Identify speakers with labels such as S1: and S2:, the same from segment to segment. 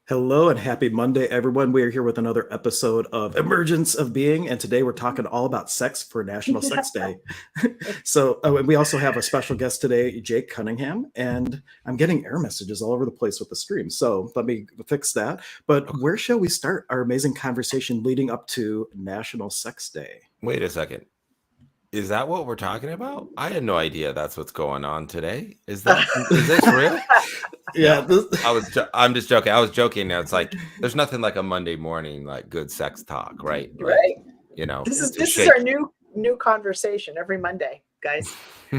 S1: Hello and happy Monday, everyone. We are here with another episode of Emergence of Being, and today we're talking all about sex for National Sex Day. And we also have a special guest today, Jake Cunningham, and I'm getting error messages all over the place with the stream, so let me fix that. But where shall we start our amazing conversation leading up to National Sex Day?
S2: Wait a second. Is that what we're talking about? I had no idea that's what's going on today. Is this real?
S1: Yeah,
S2: no, I'm just joking. I was joking. Now it's like there's nothing like a Monday morning like good sex talk, right? Like,
S3: right.
S2: You know,
S3: this is our new conversation every Monday, guys.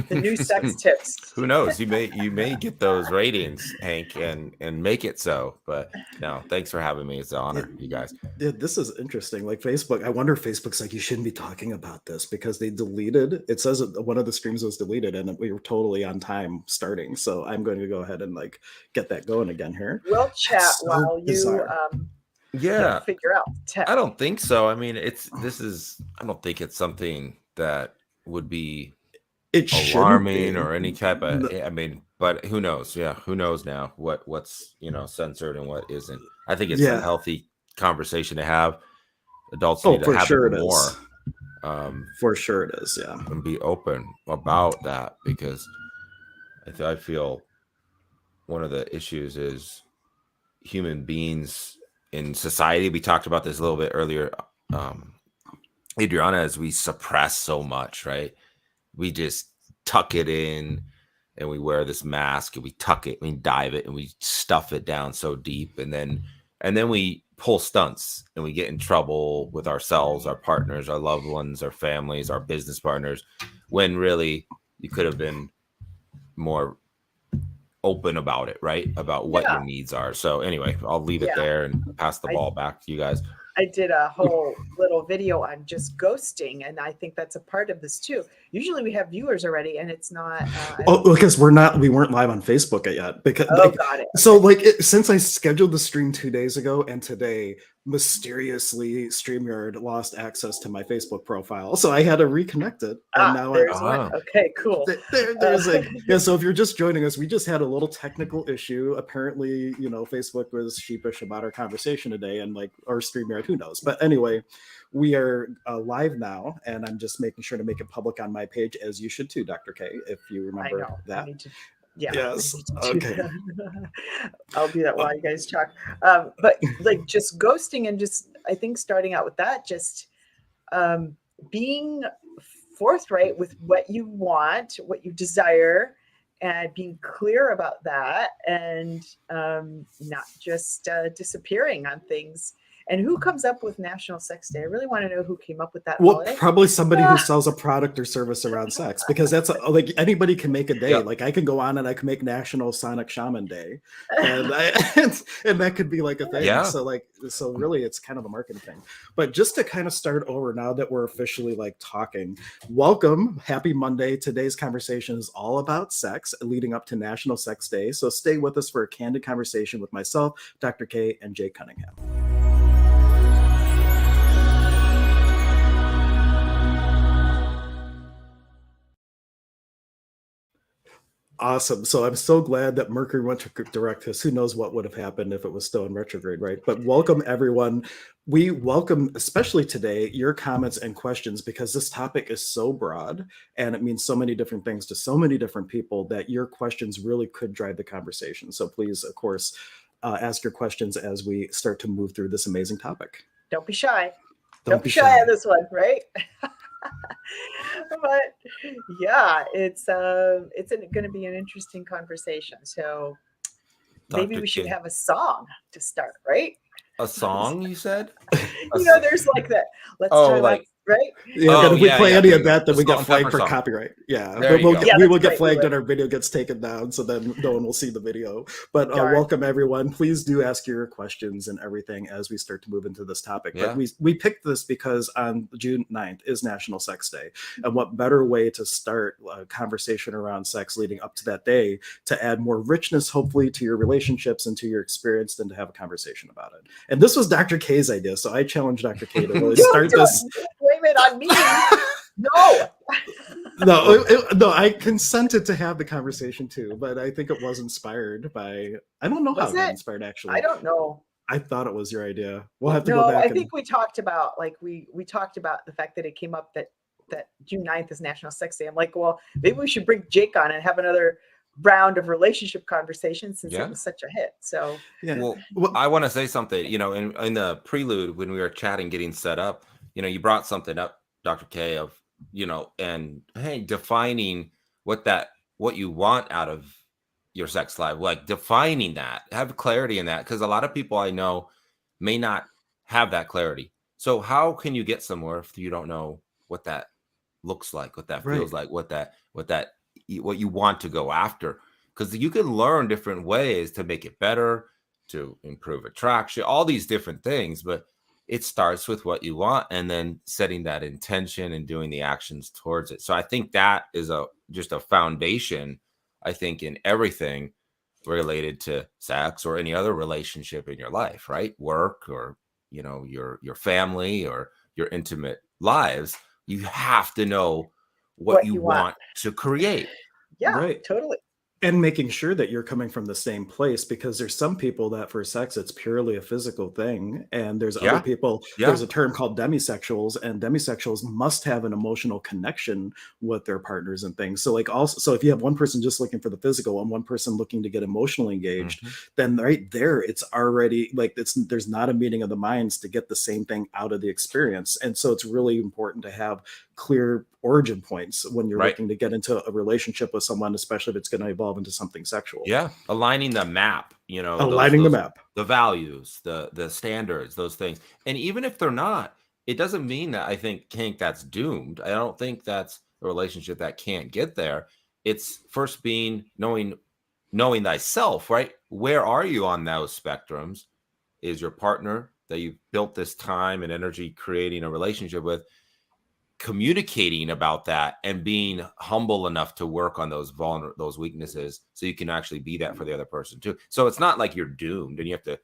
S3: The new sex tips.
S2: Who knows? You may get those ratings, Hank, and make it so. But no, thanks for having me. It's an honor, you guys.
S1: Yeah, this is interesting. Like Facebook, I wonder if Facebook's like, you shouldn't be talking about this because they deleted. It says one of the streams was deleted, and we were totally on time starting. So I'm going to go ahead and like get that going again here.
S3: We'll chat while you figure out tech.
S2: I don't think so. I mean, I don't think it's something that would be alarming or any type of. I mean, but who knows? Yeah, who knows now what's censored and what isn't. I think it's a healthy conversation to have. Adults need to have it more.
S1: For sure it is. Yeah,
S2: and be open about that because I feel one of the issues is human beings in society. We talked about this a little bit earlier, Adriana, as we suppress so much, right? We just tuck it in and we wear this mask and we tuck it, we dive it and we stuff it down so deep. And then we pull stunts and we get in trouble with ourselves, our partners, our loved ones, our families, our business partners, when really you could have been more open about it, right? About what your needs are. So anyway, I'll leave it there and pass the ball back to you guys.
S3: I did a whole little video on just ghosting, and I think that's a part of this too. Usually we have viewers already, and it's not.
S1: Because we weren't live on Facebook yet. Because
S3: got it.
S1: So since I scheduled the stream 2 days ago, and today mysteriously StreamYard lost access to my Facebook profile, so I had to reconnect it. And now
S3: there's one. Okay, cool.
S1: So if you're just joining us, we just had a little technical issue. Apparently, Facebook was sheepish about our conversation today, and our StreamYard, who knows? But anyway, we are live now, and I'm just making sure to make it public on my page, as you should too, Dr. K, if you remember that. Yes. Okay.
S3: I'll do that while you guys talk. But just ghosting and I think starting out with that, just being forthright with what you want, what you desire, and being clear about that, and not just disappearing on things. And who comes up with National Sex Day? I really want to know who came up with that.
S1: Well, probably somebody who sells a product or service around sex, because that's anybody can make a day. Like I can go on and I can make National Sonic Shaman Day, and that could be like a thing. Yeah. So really, it's kind of a marketing thing. But just to kind of start over now that we're officially talking, welcome, happy Monday. Today's conversation is all about sex, leading up to National Sex Day. So stay with us for a candid conversation with myself, Dr. K, and Jake Cunningham. Awesome. So I'm so glad that Mercury went to direct, because who knows what would have happened if it was still in retrograde, right? But welcome, everyone. We welcome, especially today, your comments and questions, because this topic is so broad and it means so many different things to so many different people that your questions really could drive the conversation. So please, of course, ask your questions as we start to move through this amazing topic.
S3: Don't be shy. Don't be shy on this one, right? But yeah, it's going to be an interesting conversation. So maybe we should have a song to start, right?
S2: A song, you said?
S3: There's that. Let's start right?
S1: Yeah, if we play any of that, then we get flagged for copyright. Yeah, we will get flagged and our video gets taken down, so then no one will see the video. But welcome, everyone. Please do ask your questions and everything as we start to move into this topic. Yeah. But we picked this because on June 9th is National Sex Day. And what better way to start a conversation around sex leading up to that day to add more richness, hopefully, to your relationships and to your experience than to have a conversation about it. And this was Dr. K's idea, so I challenge Dr. K to really start this.
S3: Blame it on me.
S1: No, I consented to have the conversation too, but I think it was inspired by, I don't know how it got inspired, actually.
S3: I don't know.
S1: I thought it was your idea. We'll have to
S3: No,
S1: go back.
S3: I think we talked about we talked about the fact that it came up that June 9th is National Sex Day. I'm like, well, maybe we should bring Jake on and have another round of relationship conversations since it was such a hit. So
S2: well, I want to say something, you know, in the prelude when we were chatting, getting set up, you know, you brought something up, Dr. K, of, you know, and hey, defining what you want out of your sex life, like defining that, have clarity in that, because a lot of people I know may not have that clarity. So how can you get somewhere if you don't know what that looks like, what that feels like, what you want to go after? Because you can learn different ways to make it better, to improve attraction, all these different things, but it starts with what you want and then setting that intention and doing the actions towards it. So I think that is just a foundation, I think, in everything related to sex or any other relationship in your life, right? Work, or, you know, your family or your intimate lives. You have to know what you want to create.
S3: Yeah, totally.
S1: And making sure that you're coming from the same place, because there's some people that for sex, it's purely a physical thing. And there's other people, there's a term called demisexuals, and demisexuals must have an emotional connection with their partners and things. So like also, so if you have one person just looking for the physical and one person looking to get emotionally engaged, then right there, it's already like, there's not a meeting of the minds to get the same thing out of the experience. And so it's really important to have clear origin points when you're looking to get into a relationship with someone, especially if it's going to evolve into something sexual.
S2: Yeah. Aligning the map, you know,
S1: the map,
S2: the values, the standards, those things. And even if they're not, it doesn't mean that I think that's doomed. I don't think that's a relationship that can't get there. It's first being knowing thyself, right? Where are you on those spectrums? Is your partner that you've built this time and energy creating a relationship with communicating about that and being humble enough to work on those weaknesses so you can actually be that for the other person too. So it's not like you're doomed and you have to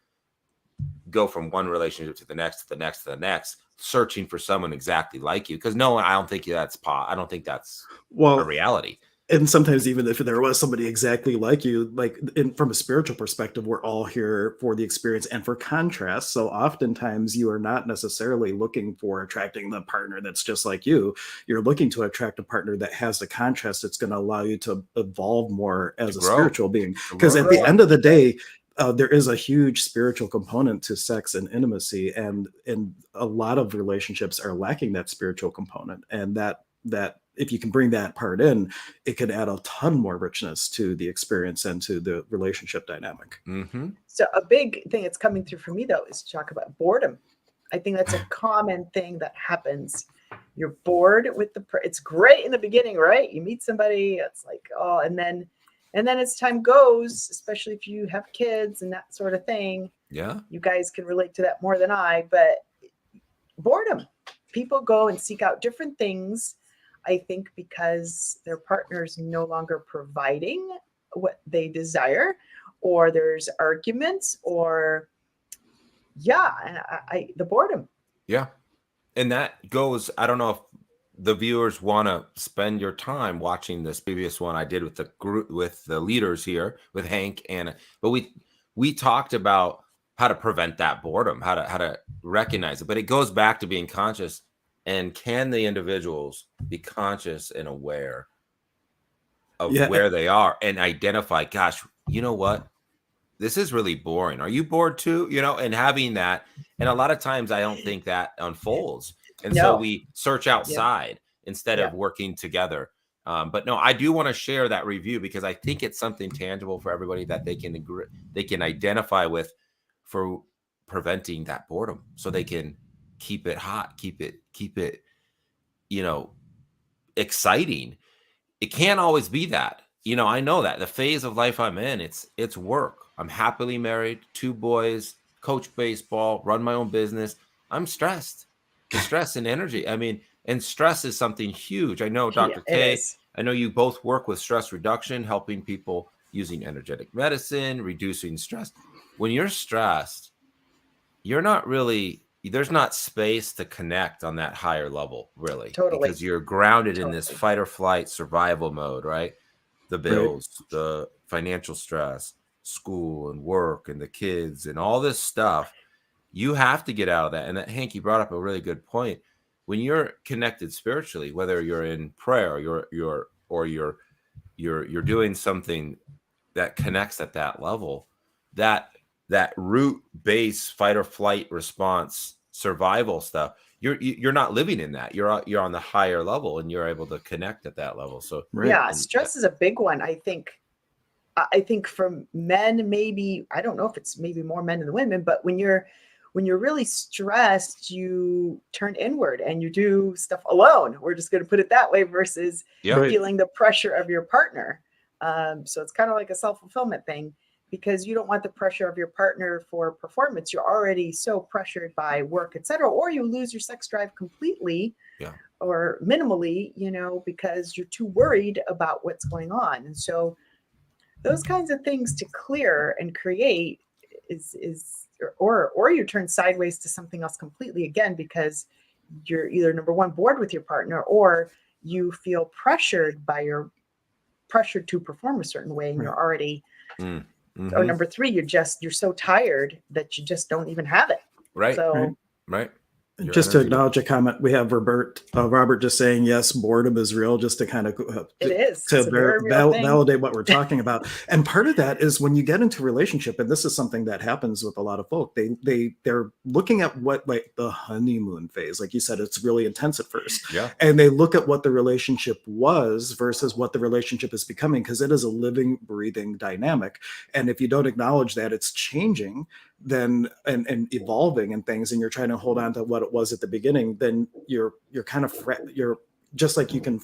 S2: go from one relationship to the next, to the next, to the next, searching for someone exactly like you. Because no, I don't think that's a reality.
S1: And sometimes even if there was somebody exactly like you, like from a spiritual perspective, we're all here for the experience and for contrast. So oftentimes you are not necessarily looking for attracting the partner that's just like you. You're looking to attract a partner that has the contrast that's going to allow you to evolve more as a spiritual being. Because at the end of the day, there is a huge spiritual component to sex and intimacy, and a lot of relationships are lacking that spiritual component, and that if you can bring that part in, it could add a ton more richness to the experience and to the relationship dynamic.
S3: So a big thing that's coming through for me though is to talk about boredom. I think that's a common thing that happens. You're bored with it's great in the beginning, right? You meet somebody, it's like, oh, and then as time goes, especially if you have kids and that sort of thing, you guys can relate to that more than I, but boredom, people go and seek out different things, I think, because their partner's no longer providing what they desire, or there's arguments, or the boredom.
S2: Yeah. And that goes, I don't know if the viewers want to spend your time watching this previous one I did with the group, with the leaders here, with Hank, but we talked about how to prevent that boredom, how to recognize it, but it goes back to being conscious. And can the individuals be conscious and aware of where they are and identify, gosh, you know what? This is really boring. Are you bored too? You know, and having that. And a lot of times I don't think that unfolds. And so we search outside instead of working together. But no, I do want to share that review because I think it's something tangible for everybody that they can identify with for preventing that boredom, so they can keep it hot, keep it, you know, exciting. It can't always be that. You know, I know that the phase of life I'm in, it's work. I'm happily married, 2 boys, coach baseball, run my own business. I'm stressed. The stress and energy. I mean, and stress is something huge. I know, Dr. K, I know you both work with stress reduction, helping people using energetic medicine, reducing stress. When you're stressed, you're not really, there's not space to connect on that higher level, really.
S3: Totally.
S2: Because you're grounded in this fight or flight survival mode, right? The bills, the financial stress, school and work and the kids and all this stuff, you have to get out of that. And that, Hank, you brought up a really good point. When you're connected spiritually, whether you're in prayer, you're doing something that connects at that level, that root base fight or flight response survival stuff, you're not living in that. You're on the higher level, and you're able to connect at that level. So
S3: yeah, stress is a big one. I think for men, maybe, I don't know if it's maybe more men than women, but when you're really stressed, you turn inward and you do stuff alone. We're just going to put it that way, versus feeling the pressure of your partner. So it's kind of like a self-fulfillment thing, because you don't want the pressure of your partner for performance. You're already so pressured by work, etc., or you lose your sex drive completely or minimally, because you're too worried about what's going on. And so those kinds of things to clear and create or you turn sideways to something else completely, again, because you're either, number one, bored with your partner, or you feel pressured to perform a certain way, and you're already, or number three, you're so tired that you just don't even have it.
S2: Right.
S3: So,
S2: right.
S1: Just to acknowledge a comment, we have Robert just saying, yes, boredom is real, just to kind of
S3: it is
S1: to validate what we're talking about. And part of that is when you get into a relationship, and this is something that happens with a lot of folk, they're looking at what, like, the honeymoon phase, like you said, it's really intense at first.
S2: Yeah.
S1: And they look at what the relationship was versus what the relationship is becoming, because it is a living, breathing dynamic. And if you don't acknowledge that it's changing, then and evolving and things, and you're trying to hold on to what it was at the beginning, then you're kind of you're just like, you can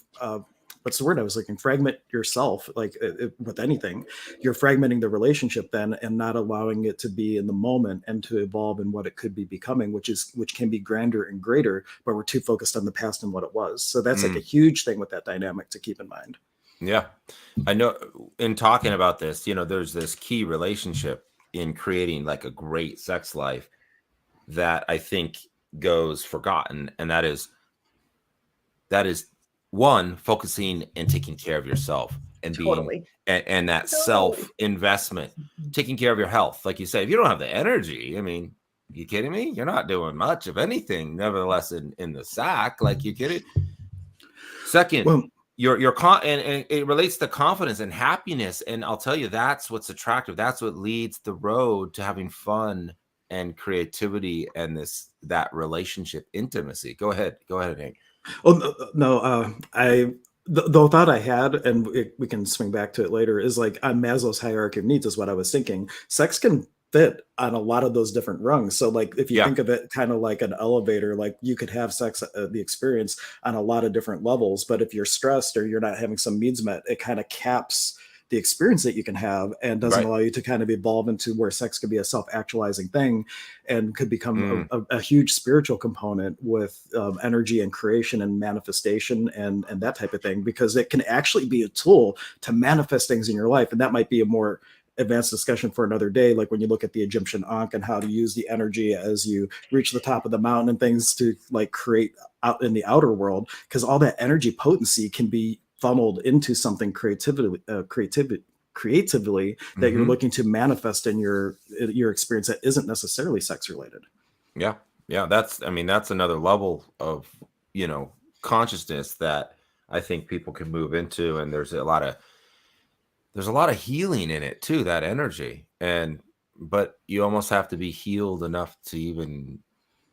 S1: what's the word I was looking, fragment yourself, like with anything, you're fragmenting the relationship then, and not allowing it to be in the moment and to evolve in what it could be becoming, which can be grander and greater, but we're too focused on the past and what it was. So that's like a huge thing with that dynamic to keep in mind.
S2: Yeah, I know. In talking about this, there's this key relationship in creating like a great sex life that I think goes forgotten. And that is one, focusing and taking care of yourself, and being, and that self-investment, taking care of your health. Like you say, if you don't have the energy, I mean, you kidding me? You're not doing much of anything, nevertheless, in the sack. Like, you kidding? Second, and it relates to confidence and happiness. And I'll tell you, that's what's attractive. That's what leads the road to having fun and creativity and that relationship intimacy. Go ahead, Hank.
S1: Oh, no, the thought I had, and we can swing back to it later, is like on Maslow's hierarchy of needs is what I was thinking. Sex can fit on a lot of those different rungs. So like, if you think of it kind of like an elevator, like you could have sex, the experience on a lot of different levels, but if you're stressed or you're not having some needs met, it kind of caps the experience that you can have, and doesn't allow you to kind of evolve into where sex could be a self-actualizing thing, and could become a huge spiritual component with energy and creation and manifestation and that type of thing, because it can actually be a tool to manifest things in your life. And that might be a more advanced discussion for another day, like when you look at the Egyptian Ankh and how to use the energy as you reach the top of the mountain and things to like create out in the outer world, because all that energy potency can be funneled into something creatively that you're looking to manifest in your experience that isn't necessarily sex related.
S2: Yeah. That's another level of, consciousness that I think people can move into. And there's a lot of healing in it too, that energy. But you almost have to be healed enough to even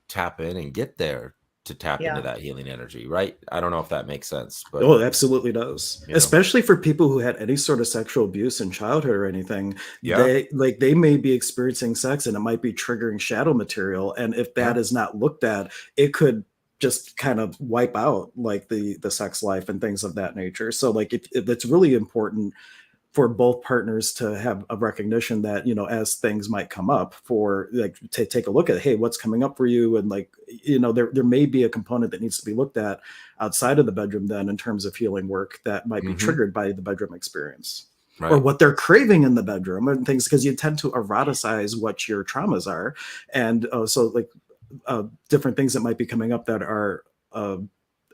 S2: tap in and get there, to tap into that healing energy, right? I don't know if that makes sense, but
S1: it absolutely does. Especially for people who had any sort of sexual abuse in childhood or anything. They may be experiencing sex and it might be triggering shadow material, and if that is not looked at, it could just kind of wipe out like the sex life and things of that nature. So like it's really important for both partners to have a recognition that, as things might come up, for like to take a look at, hey, what's coming up for you? And like, there may be a component that needs to be looked at outside of the bedroom then, in terms of healing work that might be triggered by the bedroom experience, or what they're craving in the bedroom and things, because you tend to eroticize what your traumas are. And so like different things that might be coming up that are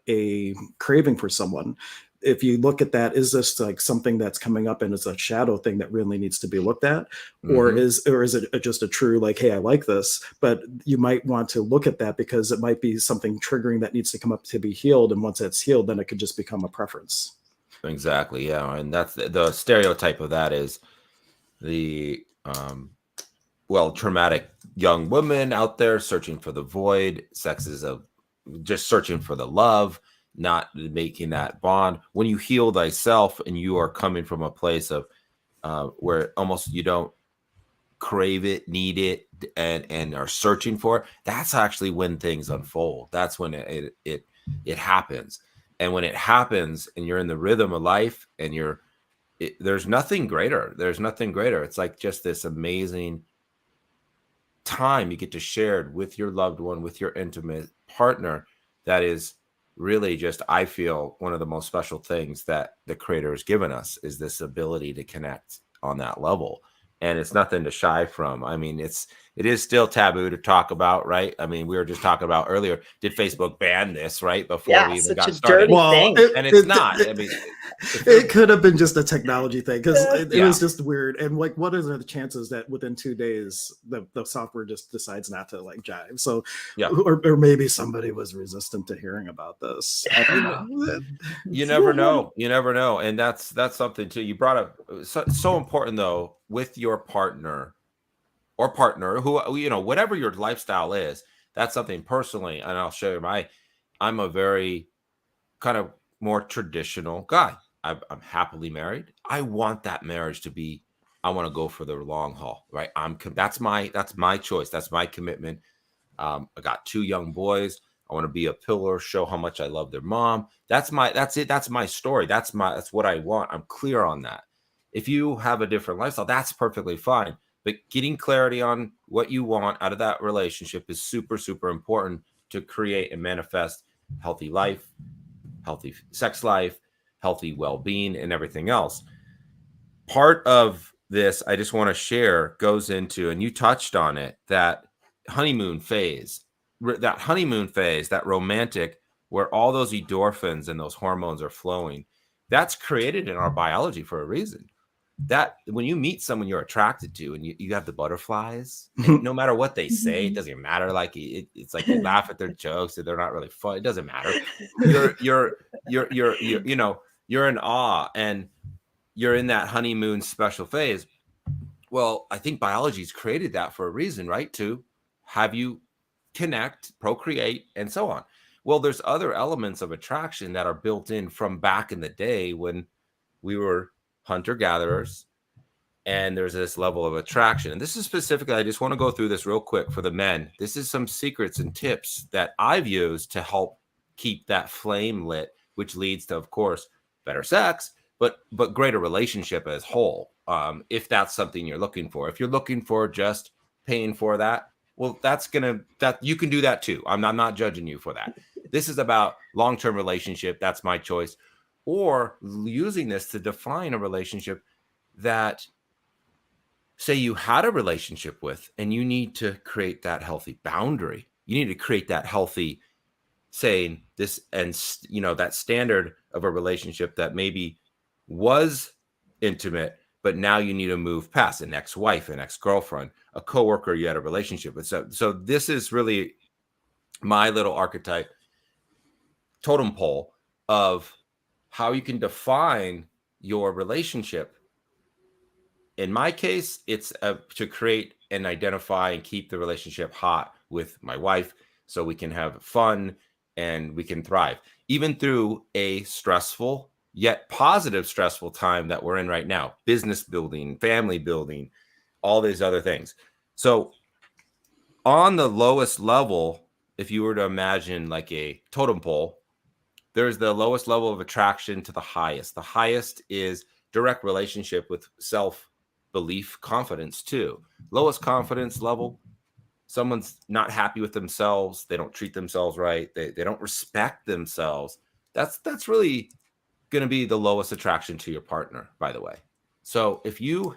S1: a craving for someone. if you look at that, is this like something that's coming up and it's a shadow thing that really needs to be looked at? Or is it just a true, like, hey, I like this, but you might want to look at that because it might be something triggering that needs to come up to be healed. And once it's healed, then it could just become a preference.
S2: Exactly. Yeah. And that's the stereotype of that is the, traumatic young woman out there searching for the void. Sex is just searching for the love, not making that bond. When you heal thyself and you are coming from a place of where almost you don't crave it, need it, and are searching for it, that's actually when things unfold. That's when it happens. And when it happens and you're in the rhythm of life and there's nothing greater. There's nothing greater. It's like just this amazing time you get to share with your loved one, with your intimate partner. That is really just, I feel, one of the most special things that the Creator has given us is this ability to connect on that level. And it's nothing to shy from. I mean, it is still taboo to talk about, right? I mean, we were just talking about earlier, did Facebook ban this, right? Before we even got started.
S1: Well,
S2: it's not. I mean,
S1: it could have been just a technology thing because it was just weird. And like, what are the chances that within 2 days the software just decides not to like jive? So, or maybe somebody was resistant to hearing about this.
S2: You never know. You never know. And that's something too. You brought up so important though, with your partner or partner who, whatever your lifestyle is, that's something personally. And I'll show you I'm a very kind of more traditional guy. I'm happily married. I want that marriage to be, I want to go for the long haul, right? That's my choice. That's my commitment. I got 2 young boys. I want to be a pillar, show how much I love their mom. That's it. That's my story. That's what I want. I'm clear on that. If you have a different lifestyle, that's perfectly fine. But getting clarity on what you want out of that relationship is super, super important to create and manifest healthy life, healthy sex life, healthy well-being, and everything else. Part of this, I just want to share, goes into, and you touched on it, that honeymoon phase, that romantic, where all those endorphins and those hormones are flowing. That's created in our biology for a reason. That when you meet someone you're attracted to and you have the butterflies, no matter what they say, it doesn't matter. Like it's like you laugh at their jokes and they're not really fun. It doesn't matter. You're in awe and you're in that honeymoon special phase. Well, I think biology's created that for a reason, right? To have you connect, procreate, and so on. Well, there's other elements of attraction that are built in from back in the day when we were hunter-gatherers, and there's this level of attraction. And this is specifically, I just want to go through this real quick for the men. This is some secrets and tips that I've used to help keep that flame lit, which leads to, of course, better sex, but greater relationship as whole. If that's something you're looking for. If you're looking for just paying for that, well, that you can do that too. I'm not judging you for that. This is about long-term relationship. That's my choice. Or using this to define a relationship that, say, you had a relationship with, and you need to create that healthy boundary. You need to create that healthy saying this, and that standard of a relationship that maybe was intimate, but now you need to move past an ex-wife, an ex-girlfriend, a coworker you had a relationship with. So this is really my little archetype totem pole of how you can define your relationship. In my case, it's to create and identify and keep the relationship hot with my wife so we can have fun and we can thrive, even through a stressful yet positive stressful time that we're in right now. Business building, family building, all these other things. So on the lowest level, if you were to imagine like a totem pole, there's the lowest level of attraction to the highest. The highest is direct relationship with self-belief, confidence too. Lowest confidence level, someone's not happy with themselves. They don't treat themselves right. They don't respect themselves. That's really going to be the lowest attraction to your partner, by the way. So if you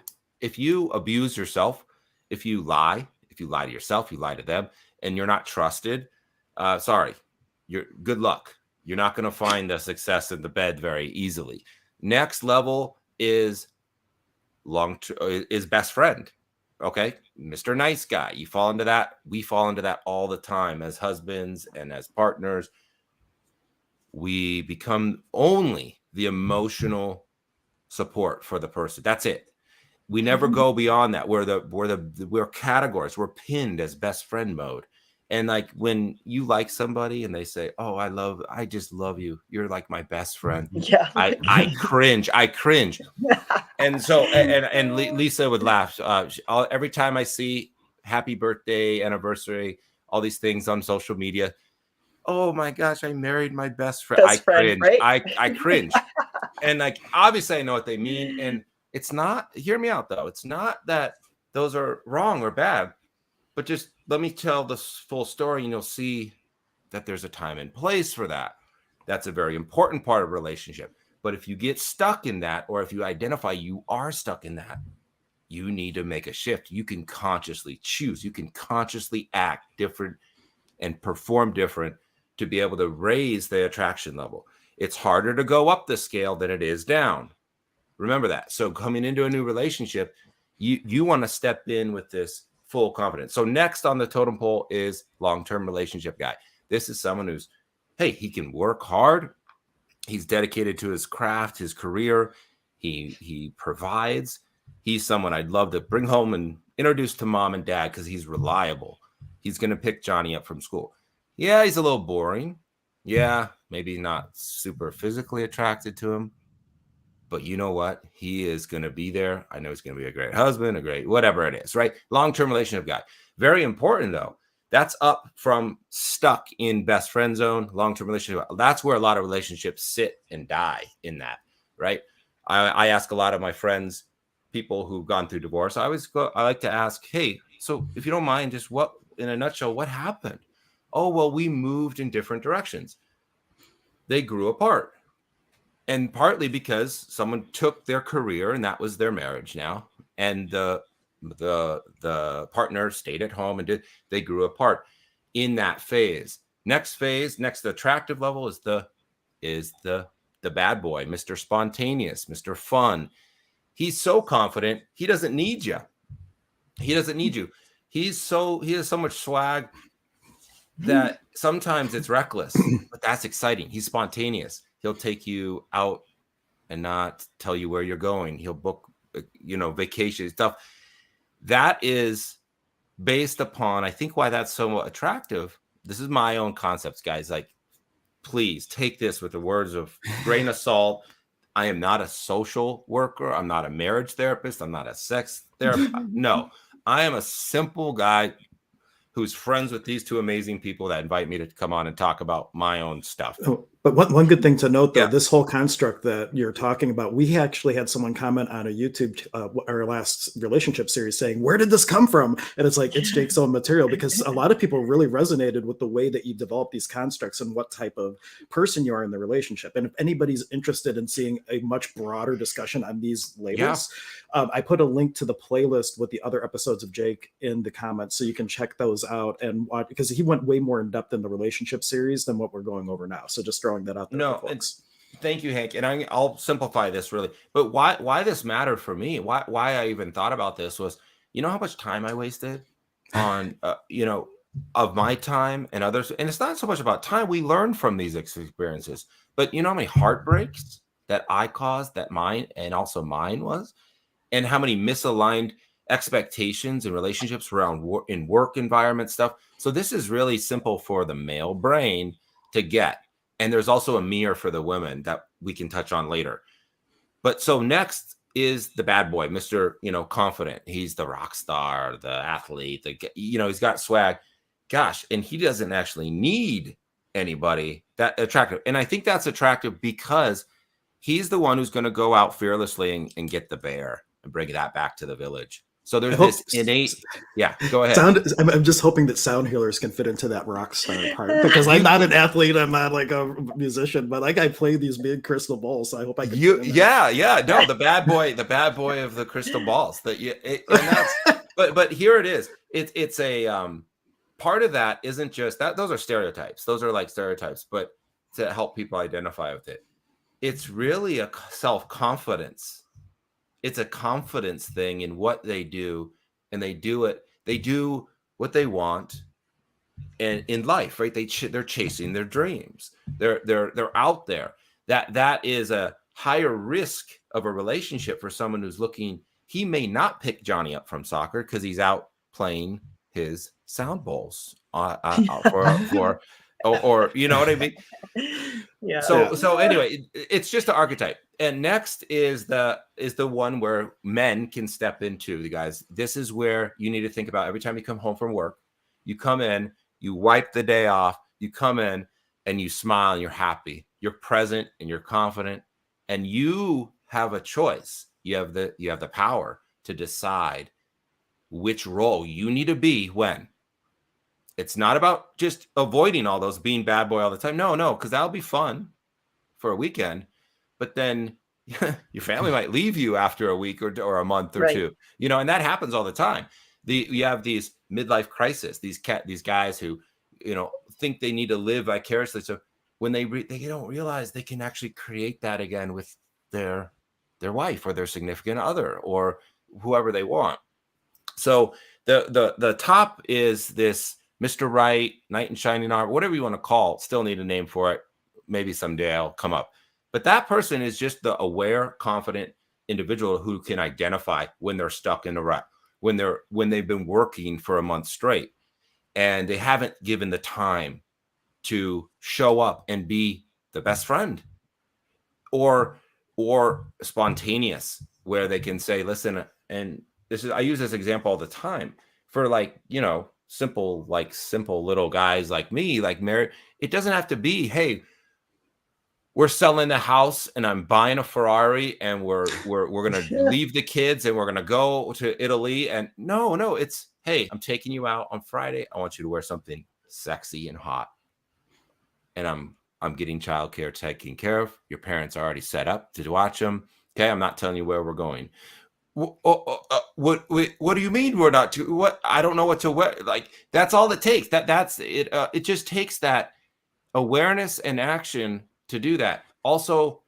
S2: abuse yourself, if you lie to yourself, you lie to them, and you're not trusted, sorry, you're good luck. You're not going to find the success in the bed very easily. Next level is best friend. Okay, Mr. Nice Guy. You fall into that. We fall into that all the time as husbands and as partners. We become only the emotional support for the person. That's it. We never go beyond that. We're categories. We're pinned as best friend mode. And like when you like somebody and they say, "Oh, I just love you. You're like my best friend."
S3: Yeah.
S2: I cringe. And so, and Lisa would laugh. Every time I see happy birthday, anniversary, all these things on social media. Oh my gosh, I married my best friend. I cringe. Right? I cringe. And like, obviously I know what they mean. And it's not, hear me out though. It's not that those are wrong or bad, but just let me tell the full story and you'll see that there's a time and place for that. That's a very important part of a relationship. But if you get stuck in that, or if you identify you are stuck in that, you need to make a shift. You can consciously choose. You can consciously act different and perform different to be able to raise the attraction level. It's harder to go up the scale than it is down. Remember that. So coming into a new relationship, you want to step in with this full confidence. So next on the totem pole is long-term relationship guy. This is someone who's, hey, he can work hard. He's dedicated to his craft, his career. He provides. He's someone I'd love to bring home and introduce to mom and dad because he's reliable. He's going to pick Johnny up from school. Yeah, he's a little boring. Yeah, maybe not super physically attracted to him. But you know what? He is going to be there. I know he's going to be a great husband, a great whatever it is, right? Long-term relationship guy. Very important, though. That's up from stuck in best friend zone, long-term relationship. That's where a lot of relationships sit and die in that, right? I ask a lot of my friends, people who've gone through divorce. I like to ask, hey, so if you don't mind, just what, in a nutshell, what happened? Oh, well, we moved in different directions. They grew apart. And partly because someone took their career and that was their marriage now. And the partner stayed at home and they grew apart in that phase. Next attractive level is the bad boy, Mr. Spontaneous, Mr. Fun. He's so confident. He doesn't need you. He has so much swag that sometimes it's reckless, but that's exciting. He's spontaneous. He'll take you out and not tell you where you're going. He'll book, vacation stuff. That is based upon, I think why that's so attractive. This is my own concepts, guys. Like, please take this with the words of grain of salt. I am not a social worker. I'm not a marriage therapist. I'm not a sex therapist. No, I am a simple guy who's friends with these two amazing people that invite me to come on and talk about my own stuff.
S1: Oh, but one good thing to note, though, this whole construct that you're talking about, we actually had someone comment on a YouTube, our last relationship series saying, where did this come from? And it's like, it's Jake's own material, because a lot of people really resonated with the way that you develop these constructs and what type of person you are in the relationship. And if anybody's interested in seeing a much broader discussion on these labels, I put a link to the playlist with the other episodes of Jake in the comments, so you can check those out and watch, because he went way more in depth in the relationship series than what we're going over now. So just throwing that out there.
S2: No, thank you, Hank. And I'll simplify this really. But why this mattered for me, why I even thought about this was, you know how much time I wasted on, of my time and others. And it's not so much about time. We learn from these experiences. But you know how many heartbreaks that I caused, that mine was, and how many misaligned expectations and relationships around in work environment stuff. So this is really simple for the male brain to get. And there's also a mirror for the women that we can touch on later. But so next is the bad boy, Mr. Confident. He's the rock star, the athlete, he's got swag. Gosh, and he doesn't actually need anybody that attractive. And I think that's attractive because he's the one who's going to go out fearlessly and get the bear and bring that back to the village. So there's this innate, go ahead.
S1: I'm just hoping that sound healers can fit into that rock star part, because I'm not an athlete. I'm not like a musician, but I play these big crystal balls. So I hope I can.
S2: No, the bad boy of the crystal balls. But here it is. It's a part of that isn't just that. Those are stereotypes. Those are like stereotypes, but to help people identify with it. It's really a self-confidence. It's a confidence thing in what they do, and they do what they want, and in life, right? They're chasing their dreams. They're out there. That is a higher risk of a relationship for someone who's looking. He may not pick Johnny up from soccer because he's out playing his sound bowls for or you know what I mean?
S3: Yeah.
S2: So anyway, it's just an archetype. And next is the one where men can step into. The guys, this is where you need to think about every time you come home from work. You come in, you wipe the day off, you come in and you smile and you're happy. You're present and you're confident, and you have a choice. You have the power to decide which role you need to be when. It's not about just avoiding all those, being bad boy all the time. No, because that'll be fun for a weekend, but then your family might leave you after a week or a month or two, you know, and that happens all the time. You have these midlife crisis, these guys who, you know, think they need to live vicariously. So when they don't realize they can actually create that again with their wife or their significant other or whoever they want. So the top is this Mr. Right, Knight in Shining Armor, whatever you want to call it. Still need a name for it. Maybe someday I'll come up. But that person is just the aware, confident individual who can identify when they're stuck in a rut, when they've been working for a month straight and they haven't given the time to show up and be the best friend, or spontaneous, where they can say, listen, and I use this example all the time for, like, you know, simple little guys like me, like Mary. It doesn't have to be, hey, we're selling the house and I'm buying a Ferrari and we're gonna leave the kids and we're gonna go to Italy. And no, it's, hey, I'm taking you out on Friday. I want you to wear something sexy and hot. And I'm getting childcare taken care of. Your parents are already set up to watch them. Okay, I'm not telling you where we're going. What do you mean we're not to what? I don't know what to wear. Like, that's all it takes. That's it. It just takes that awareness and action to do that. Also,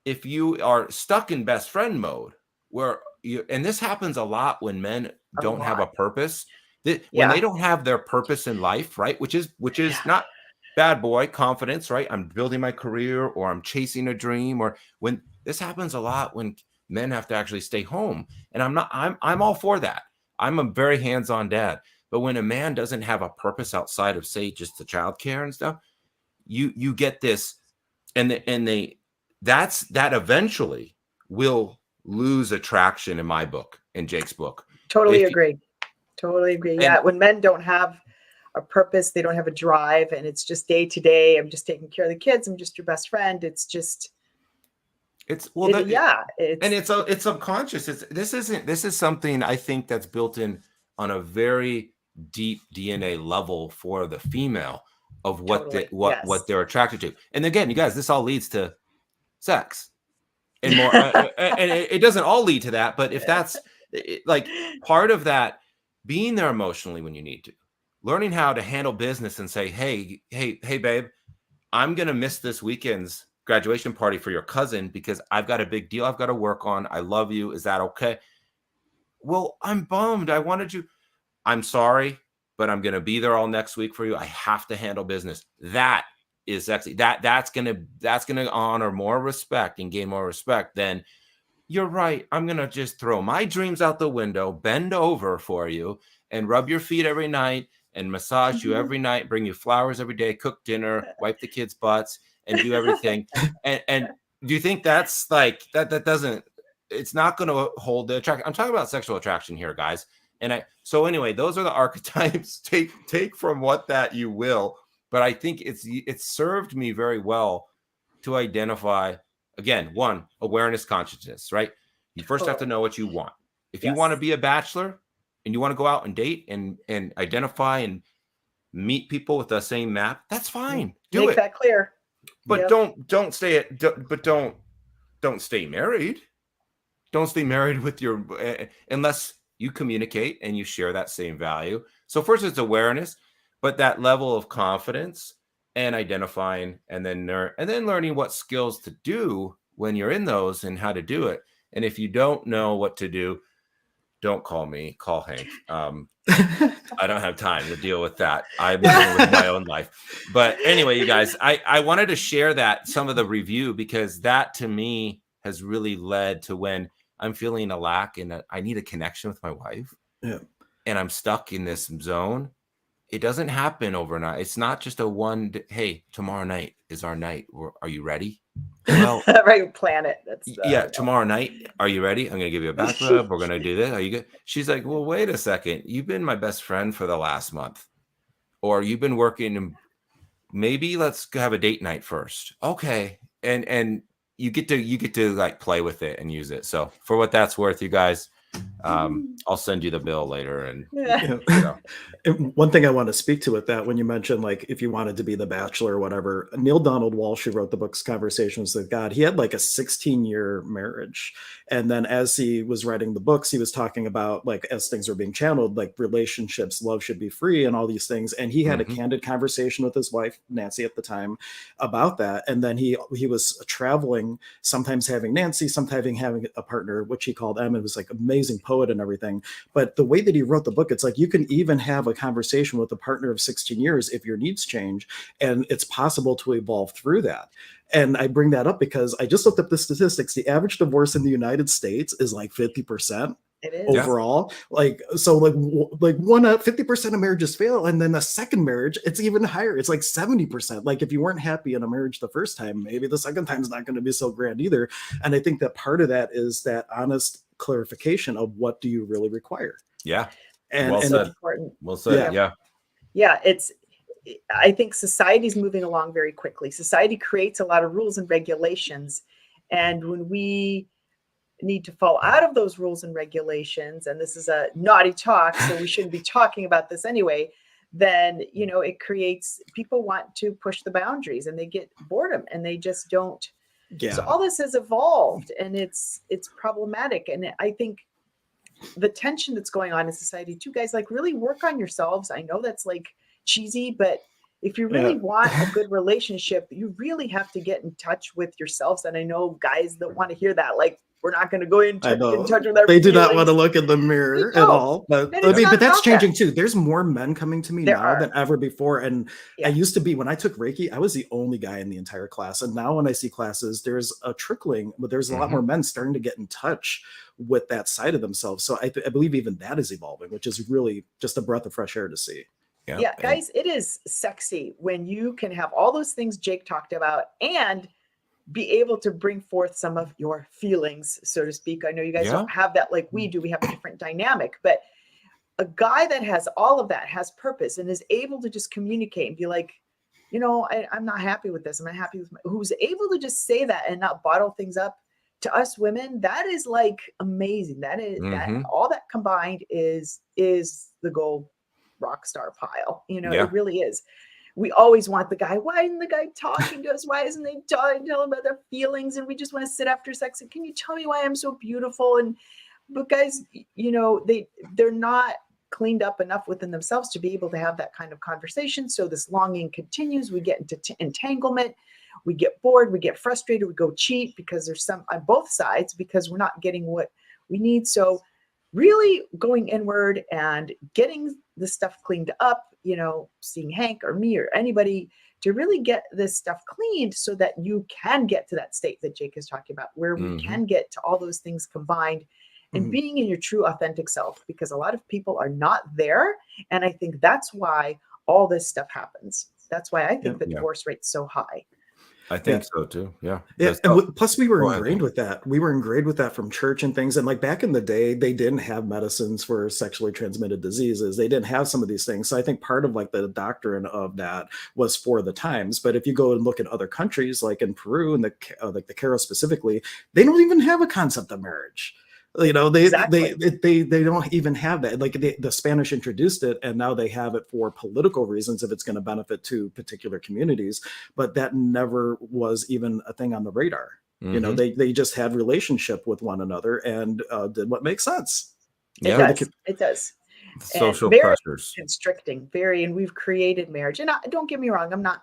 S2: if you are stuck in best friend mode, and this happens a lot when men don't have a purpose, when they don't have their purpose in life, right? Which is not bad boy confidence, right? I'm building my career or I'm chasing a dream, or when this happens a lot when men have to actually stay home. And I'm all for that. I'm a very hands-on dad. But when a man doesn't have a purpose outside of, say, just the childcare and stuff, you get this, and that eventually will lose attraction in my book, in Jake's book.
S3: Totally agree. Yeah, when men don't have a purpose, they don't have a drive, and it's just day to day. I'm just taking care of the kids. I'm just your best friend. It's just. It's
S2: subconscious. This is something I think that's built in on a very deep DNA level for the female of what they're attracted to. And again, you guys, this all leads to sex and more. And it doesn't all lead to that, but if that's like part of that, being there emotionally when you need to, learning how to handle business and say, hey, babe, I'm gonna miss this weekend's graduation party for your cousin because I've got a big deal I've got to work on. I love you. Is that okay? Well, I'm bummed. I wanted you. I'm sorry, but I'm going to be there all next week for you. I have to handle business. That is sexy. That's going to honor more respect and gain more respect than, you're right, I'm going to just throw my dreams out the window, bend over for you and rub your feet every night and massage you every night, bring you flowers every day, cook dinner, wipe the kids' butts, and do everything. And do you think that's like that doesn't, it's not going to hold the attraction? I'm talking about sexual attraction here, guys. So anyway, those are the archetypes. Take from what that you will, but I think it's served me very well to identify, again, one, awareness, consciousness, right? You first have to know what you want. If you want to be a bachelor and you want to go out and date and identify and meet people with the same map, that's fine.
S3: Make that clear.
S2: But don't stay married. Don't stay married with your unless you communicate and you share that same value. So first it's awareness, but that level of confidence and identifying, and then learning what skills to do when you're in those and how to do it. And if you don't know what to do, don't call me, call Hank. I don't have time to deal with that. I'm dealing with my own life. But anyway, you guys, I wanted to share that, some of the review, because that to me has really led to when I'm feeling a lack and I need a connection with my wife.
S1: Yeah.
S2: And I'm stuck in this zone. It doesn't happen overnight. It's not just a hey, tomorrow night is our night. Are you ready? Well,
S3: right, plan it. That's
S2: tomorrow night. Are you ready? I'm going to give you a back rub. We're going to do this. Are you good? She's like, well, wait a second. You've been my best friend for the last month, or you've been working. Maybe let's have a date night first. Okay. And you get to like play with it and use it. So for what that's worth, you guys, I'll send you the bill later. And
S1: And one thing I want to speak to with that, when you mentioned like if you wanted to be the Bachelor or whatever, Neil Donald Walsh, who wrote the books Conversations with God, he had like a 16-year marriage. And then as he was writing the books, he was talking about like as things were being channeled, like relationships, love should be free and all these things. And he had a candid conversation with his wife, Nancy, at the time about that. And then he was traveling, sometimes having Nancy, sometimes having a partner, which he called Em, and was like amazing poet and everything. But the way that he wrote the book, it's like you can even have a conversation with a partner of 16 years if your needs change, and it's possible to evolve through that. And I bring that up because I just looked up the statistics. The average divorce in the United States is like 50%.
S3: It is.
S1: Overall, like 50% of marriages fail, and then the second marriage, it's even higher. It's like 70%. Like if you weren't happy in a marriage the first time, maybe the second time is not going to be so grand either. And I think that part of that is that honest clarification of what do you really require.
S2: Yeah.
S1: And
S2: well said.
S3: Important.
S2: Well said.
S3: Yeah. I think society's moving along very quickly. Society creates a lot of rules and regulations, and when we need to fall out of those rules and regulations, and this is a naughty talk, so we shouldn't be talking about this anyway, then it creates, people want to push the boundaries and they get boredom and they just don't. So all this has evolved, and it's problematic. And I think the tension that's going on in society too, guys, like really work on yourselves. I know that's like cheesy, but if you really want a good relationship, you really have to get in touch with yourselves. And I know guys that want to hear that, like, we're not going to go in touch with our
S1: They do
S3: feelings.
S1: not want to look in the mirror at all. But that's changing too. There's more men coming to me now than ever before. And I used to be, when I took Reiki, I was the only guy in the entire class. And now when I see classes, there's a trickling, but there's a lot more men starting to get in touch with that side of themselves. So I believe even that is evolving, which is really just a breath of fresh air to see.
S3: Yeah, guys, it is sexy when you can have all those things Jake talked about and be able to bring forth some of your feelings, so to speak. I know you guys don't have that like we do. We have a different dynamic, but a guy that has all of that, has purpose, and is able to just communicate and be like, I'm not happy with this. I'm not happy with who's able to just say that and not bottle things up. To us women, that is like amazing. That is that all that combined is the gold rock star pile. It really is. We always want the guy. Why isn't the guy talking to us? Why isn't they telling about their feelings? And we just want to sit after sex. And can you tell me why I'm so beautiful? But guys, they're not cleaned up enough within themselves to be able to have that kind of conversation. So this longing continues. We get into entanglement. We get bored. We get frustrated. We go cheat because there's some on both sides because we're not getting what we need. So really going inward and getting the stuff cleaned up, seeing Hank or me or anybody to really get this stuff cleaned so that you can get to that state that Jake is talking about, where we can get to all those things combined and being in your true authentic self, because a lot of people are not there. And I think that's why all this stuff happens. That's why I think the divorce rate's so high.
S2: I think so too. Yeah.
S1: And plus we were ingrained with that. We were ingrained with that from church and things. And like back in the day, they didn't have medicines for sexually transmitted diseases. They didn't have some of these things. So I think part of like the doctrine of that was for the times. But if you go and look at other countries, like in Peru and like the Caro specifically, they don't even have a concept of marriage. They don't even have that. Like the Spanish introduced it, and now they have it for political reasons if it's going to benefit to particular communities. But that never was even a thing on the radar. They just had relationship with one another and did what makes sense.
S3: It does.
S2: Social
S3: very
S2: pressures,
S3: constricting, and we've created marriage. And don't get me wrong, I'm not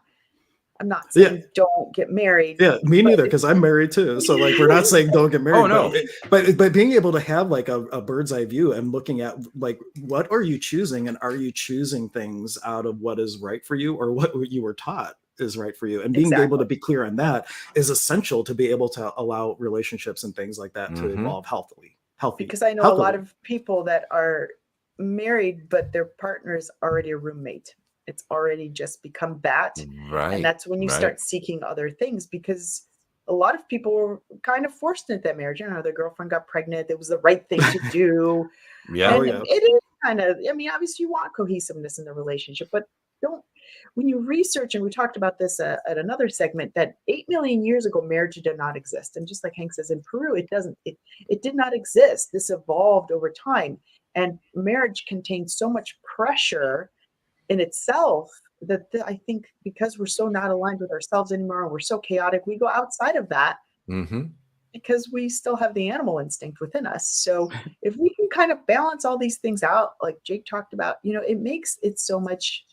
S3: I'm not saying don't get married.
S1: Yeah, me neither, because I'm married too. So like, we're not saying don't get married.
S2: Oh, no.
S1: But being able to have like a bird's eye view and looking at like, what are you choosing, and are you choosing things out of what is right for you or what you were taught is right for you, and being able to be clear on that is essential to be able to allow relationships and things like that to evolve healthy.
S3: Because I know a lot of people that are married, but their partner is already a roommate. It's already just become that.
S2: Right.
S3: And that's when you start seeking other things, because a lot of people were kind of forced into that marriage. You know, their girlfriend got pregnant. It was the right thing to do. It is kind of, I mean, obviously you want cohesiveness in the relationship, but when you research, and we talked about this at another segment, that 8 million years ago, marriage did not exist. And just like Hank says, in Peru, it did not exist. This evolved over time. And marriage contains so much pressure in itself that I think because we're so not aligned with ourselves anymore, and we're so chaotic, we go outside of that because we still have the animal instinct within us. So if we can kind of balance all these things out, like Jake talked about, you know, it makes it so much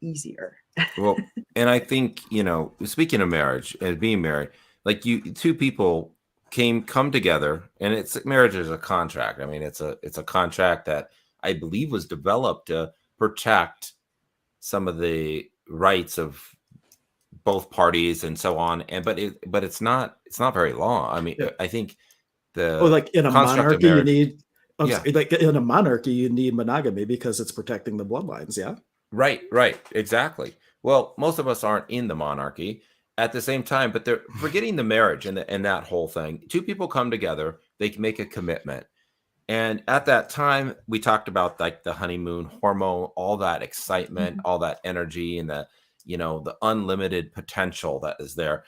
S3: easier.
S2: Well, and I think, you know, speaking of marriage and being married, like two people come together, and marriage is a contract. I mean, it's a contract that I believe was developed to protect some of the rights of both parties and so on. But it's not very long. I mean, I think
S1: like in a monarchy, you need like in a monarchy, you need monogamy because it's protecting the bloodlines. Yeah.
S2: Right. Exactly. Well, most of us aren't in the monarchy at the same time, but they're forgetting the marriage and that whole thing. Two people come together, they can make a commitment. And at that time, we talked about like the honeymoon hormone, all that excitement, all that energy, and the unlimited potential that is there.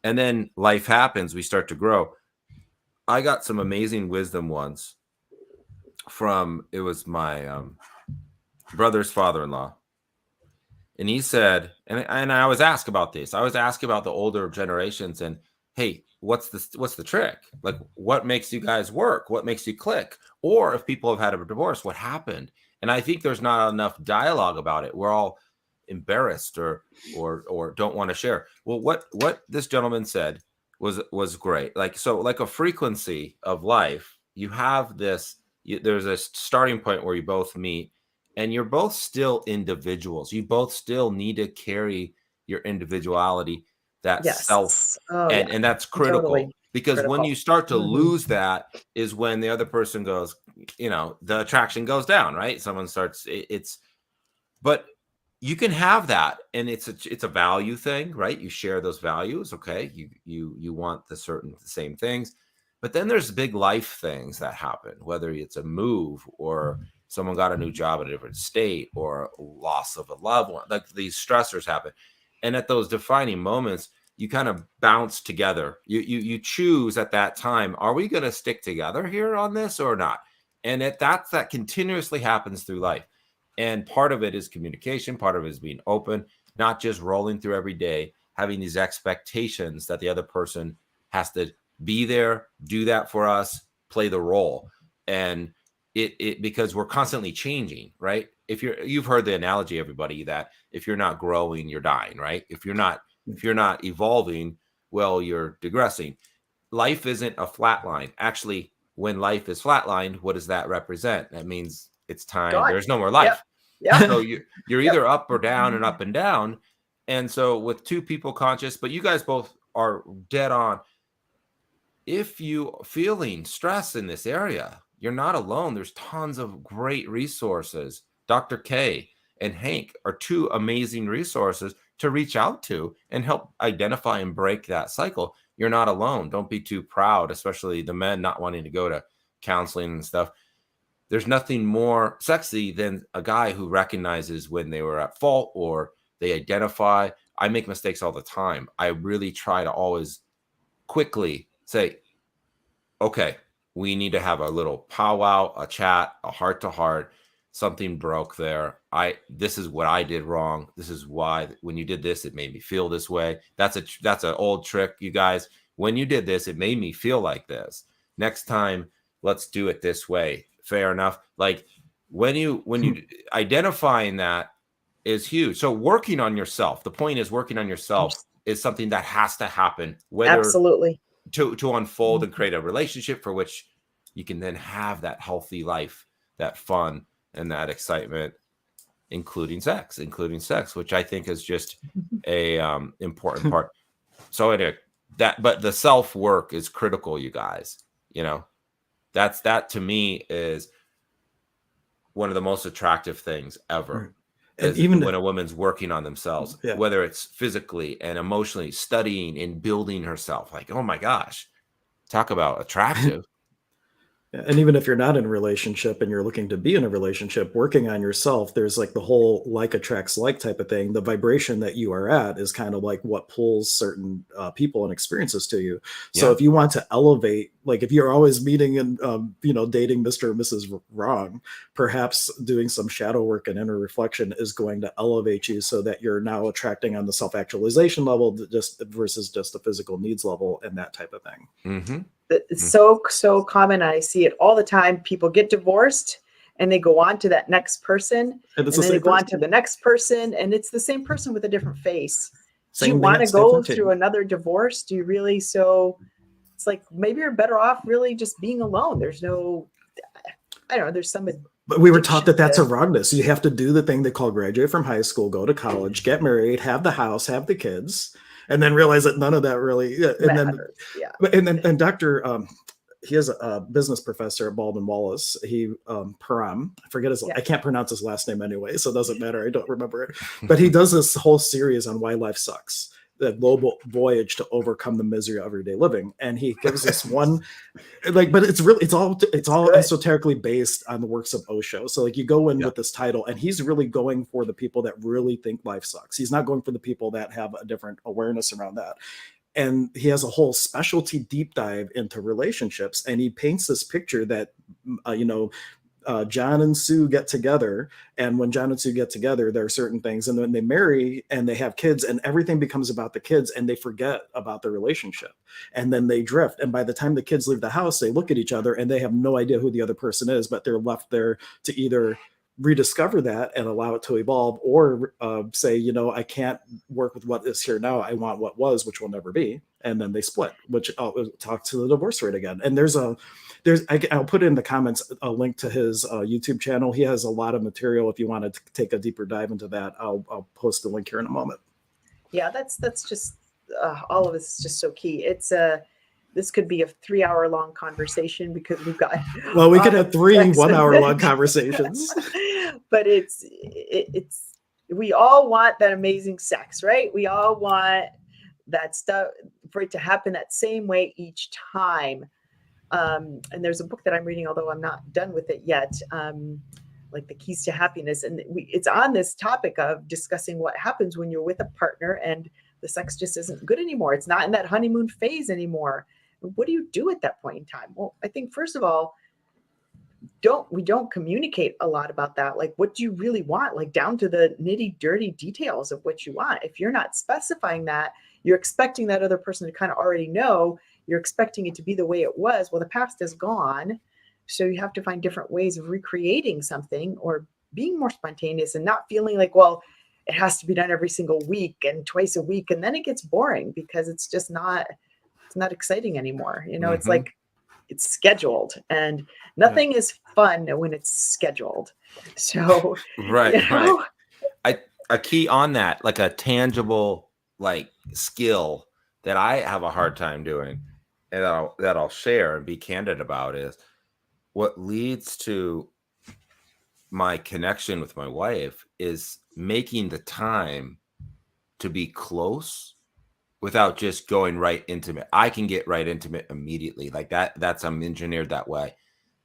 S2: And then life happens, we start to grow. I got some amazing wisdom once it was my brother's father-in-law. And he said, and I was asked about this. I was asked about the older generations and, hey, what's the trick? Like, what makes you guys work? What makes you click? Or if people have had a divorce, what happened? And I think there's not enough dialogue about it. We're all embarrassed or don't want to share. Well, what this gentleman said was great. Like, so like a frequency of life, you have this, there's a starting point where you both meet. And you're both still individuals. You both still need to carry your individuality, that self. And that's critical because when you start to lose that is when the other person goes, the attraction goes down, right? Someone starts, but you can have that. And it's a value thing, right? You share those values. Okay. You want the same things, but then there's big life things that happen, whether it's a move or someone got a new job in a different state or loss of a loved one. Like these stressors happen. And at those defining moments, you kind of bounce together. You choose at that time, are we going to stick together here on this or not? And that continuously happens through life. And part of it is communication. Part of it is being open, not just rolling through every day, having these expectations that the other person has to be there, do that for us, play the role. And it because we're constantly changing, right? You've heard the analogy, everybody, that if you're not growing, you're dying, right? If you're not evolving, well, you're digressing. Life isn't a flat line. Actually, when life is flatlined, what does that represent? That means it's time. God. There's no more life. Yep. So you're either up or down and up and down. And so with two people conscious, but you guys both are dead on. If you feeling stress in this area, you're not alone. There's tons of great resources. Dr. K and Hank are two amazing resources to reach out to and help identify and break that cycle. You're not alone. Don't be too proud, especially the men not wanting to go to counseling and stuff. There's nothing more sexy than a guy who recognizes when they were at fault or they identify. I make mistakes all the time. I really try to always quickly say, okay, we need to have a little powwow, a chat, a heart to heart. Something broke there. This is what I did wrong. This is why when you did this, it made me feel this way. That's an old trick, you guys. When you did this, it made me feel like this. Next time, let's do it this way. Fair enough. Like when you identifying that is huge. So working on yourself. The point is working on yourself is something that has to happen, whether
S3: Absolutely.
S2: to unfold and create a relationship for which you can then have that healthy life, that fun and that excitement, including sex, which I think is just a important part. So anyway, but the self-work is critical, you guys. That to me is one of the most attractive things ever.
S1: Right. And even
S2: when a woman's working on themselves, whether it's physically and emotionally, studying and building herself, like, oh my gosh, talk about attractive.
S1: And even if you're not in a relationship and you're looking to be in a relationship, working on yourself, there's like the whole like attracts like type of thing. The vibration that you are at is kind of like what pulls certain people and experiences to you. So if you want to elevate, like if you're always meeting and, dating Mr. or Mrs. Wrong, perhaps doing some shadow work and inner reflection is going to elevate you so that you're now attracting on the self-actualization level just versus just the physical needs level and that type of thing.
S2: Mm-hmm.
S3: It's so common. I see it all the time. People get divorced and they go on to that next person, and then they go on to the next person, and it's the same person with a different face. Do you want to go through another divorce? Do you really? So it's like maybe you're better off really just being alone. There's no, I don't know. There's some.
S1: But we were taught that that's a wrongness. You have to do the thing they call graduate from high school, go to college, get married, have the house, have the kids, and then realize that none of that really. And Dr. He is a business professor at Baldwin Wallace. He Param, I forget I can't pronounce his last name anyway, so it doesn't matter. I don't remember it. But he does this whole series on why life sucks. The global voyage to overcome the misery of everyday living, and he gives us one, but it's all esoterically based on the works of Osho. So like you go in with this title, and he's really going for the people that really think life sucks. He's not going for the people that have a different awareness around that. And he has a whole specialty deep dive into relationships, and he paints this picture that John and Sue get together, and when John and Sue get together, there are certain things, and then they marry and they have kids, and everything becomes about the kids, and they forget about the relationship, and then they drift. And by the time the kids leave the house, they look at each other and they have no idea who the other person is, but they're left there to either rediscover that and allow it to evolve, or say, I can't work with what is here now. I want what was, which will never be. And then they split, which I'll talk to the divorce rate again. And I'll put in the comments a link to his YouTube channel. He has a lot of material. If you want to take a deeper dive into that, I'll post the link here in a moment.
S3: Yeah, that's just all of this is just so key. It's this could be a 3-hour long conversation because we've got.
S1: Well, we could have 3 1-hour long conversations.
S3: But it's we all want that amazing sex, right? We all want that stuff for it to happen that same way each time. And there's a book that I'm reading, although I'm not done with it yet, like The Keys to Happiness. And it's on this topic of discussing what happens when you're with a partner and the sex just isn't good anymore. It's not in that honeymoon phase anymore. What do you do at that point in time? Well, I think, first of all, we don't communicate a lot about that. Like, what do you really want? Like down to the nitty dirty details of what you want. If you're not specifying that, you're expecting that other person to kind of already know. You're expecting it to be the way it was. Well, the past is gone. So you have to find different ways of recreating something or being more spontaneous and not feeling like, well, it has to be done every single week and twice a week. And then it gets boring because it's just not exciting anymore. It's like it's scheduled, and nothing is fun when it's scheduled. So
S2: right. A key on that, like a tangible like skill that I have a hard time doing, and that I'll share and be candid about, is what leads to my connection with my wife is making the time to be close without just going right intimate. I can get right intimate immediately. Like I'm engineered that way.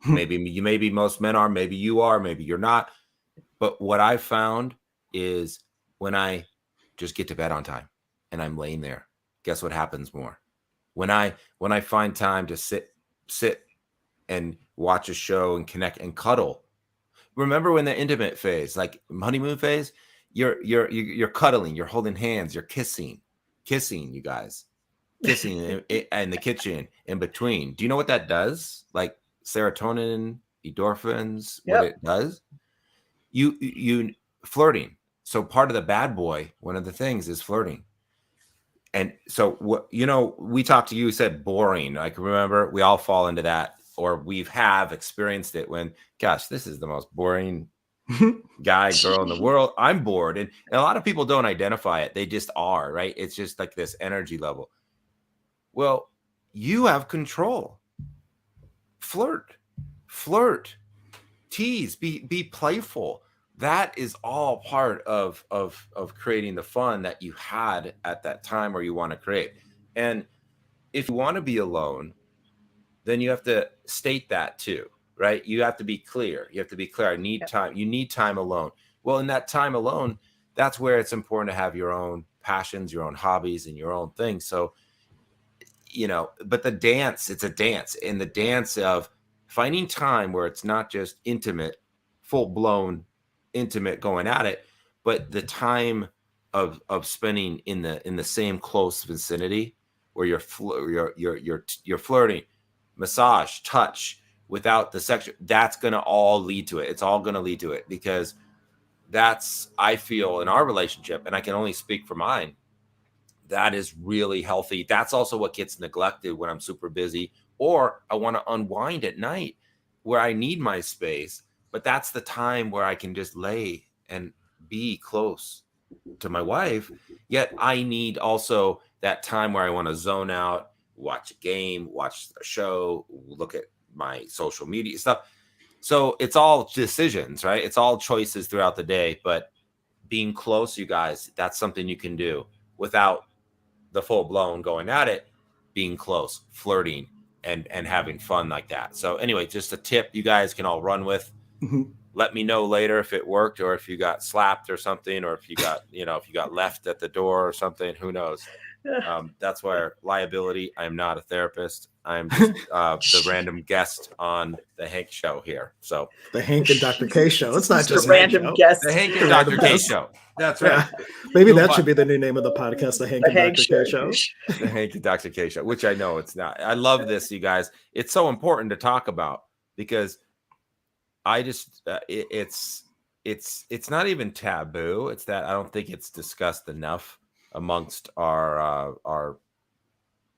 S2: Maybe most men are, maybe you are, maybe you're not. But what I found is when I just get to bed on time and I'm laying there, guess what happens more? When I find time to sit and watch a show and connect and cuddle. Remember when the intimate phase, like honeymoon phase, you're cuddling, you're holding hands, you're kissing, you guys, kissing in the kitchen in between. Do you know what that does? Like serotonin, endorphins, what it does? You flirting. So part of the bad boy, one of the things is flirting. And so what, you know, we talked to you, said boring. Like, remember, we all fall into that, or have experienced it when, gosh, this is the most boring guy, girl in the world. I'm bored. And a lot of people don't identify it. They just are, right? It's just like this energy level. Well, you have control. Flirt, tease, be playful. That is all part of creating the fun that you had at that time where you want to create. And if you want to be alone, then you have to state that too, right? You have to be clear. You have to be clear. I need time. You need time alone. Well, in that time alone, that's where it's important to have your own passions, your own hobbies, and your own things. So, you know, but the dance, it's a dance. And the dance of finding time where it's not just intimate, full-blown intimate going at it, but the time of spending in the same close vicinity where you're flirting, massage, touch, without the sexual, that's going to all lead to it. It's all going to lead to it, because that's, I feel, in our relationship, and I can only speak for mine, that is really healthy. That's also what gets neglected when I'm super busy, or I want to unwind at night where I need my space. But that's the time where I can just lay and be close to my wife. Yet I need also that time where I want to zone out, watch a game, watch a show, look at my social media stuff. So it's all decisions, right? It's all choices throughout the day. But being close, you guys, that's something you can do without the full blown going at it, being close, flirting, and having fun like that. So anyway, just a tip you guys can all run with. Let me know later if it worked, or if you got slapped or something, or if you got, you know, if you got left at the door or something, who knows? That's where liability. I am not a therapist. I'm just the random guest on the Hank show here. So
S1: the Hank and Dr. K show. It's not just
S3: a random guest.
S2: The Hank and Dr. K show. That's right.
S1: Yeah. Maybe that should be the new name of the podcast, the Hank and Dr. K show.
S2: The Hank and Dr. K show, which I know it's not. I love this, you guys. It's so important to talk about, because I just it's not even taboo. It's that I don't think it's discussed enough amongst our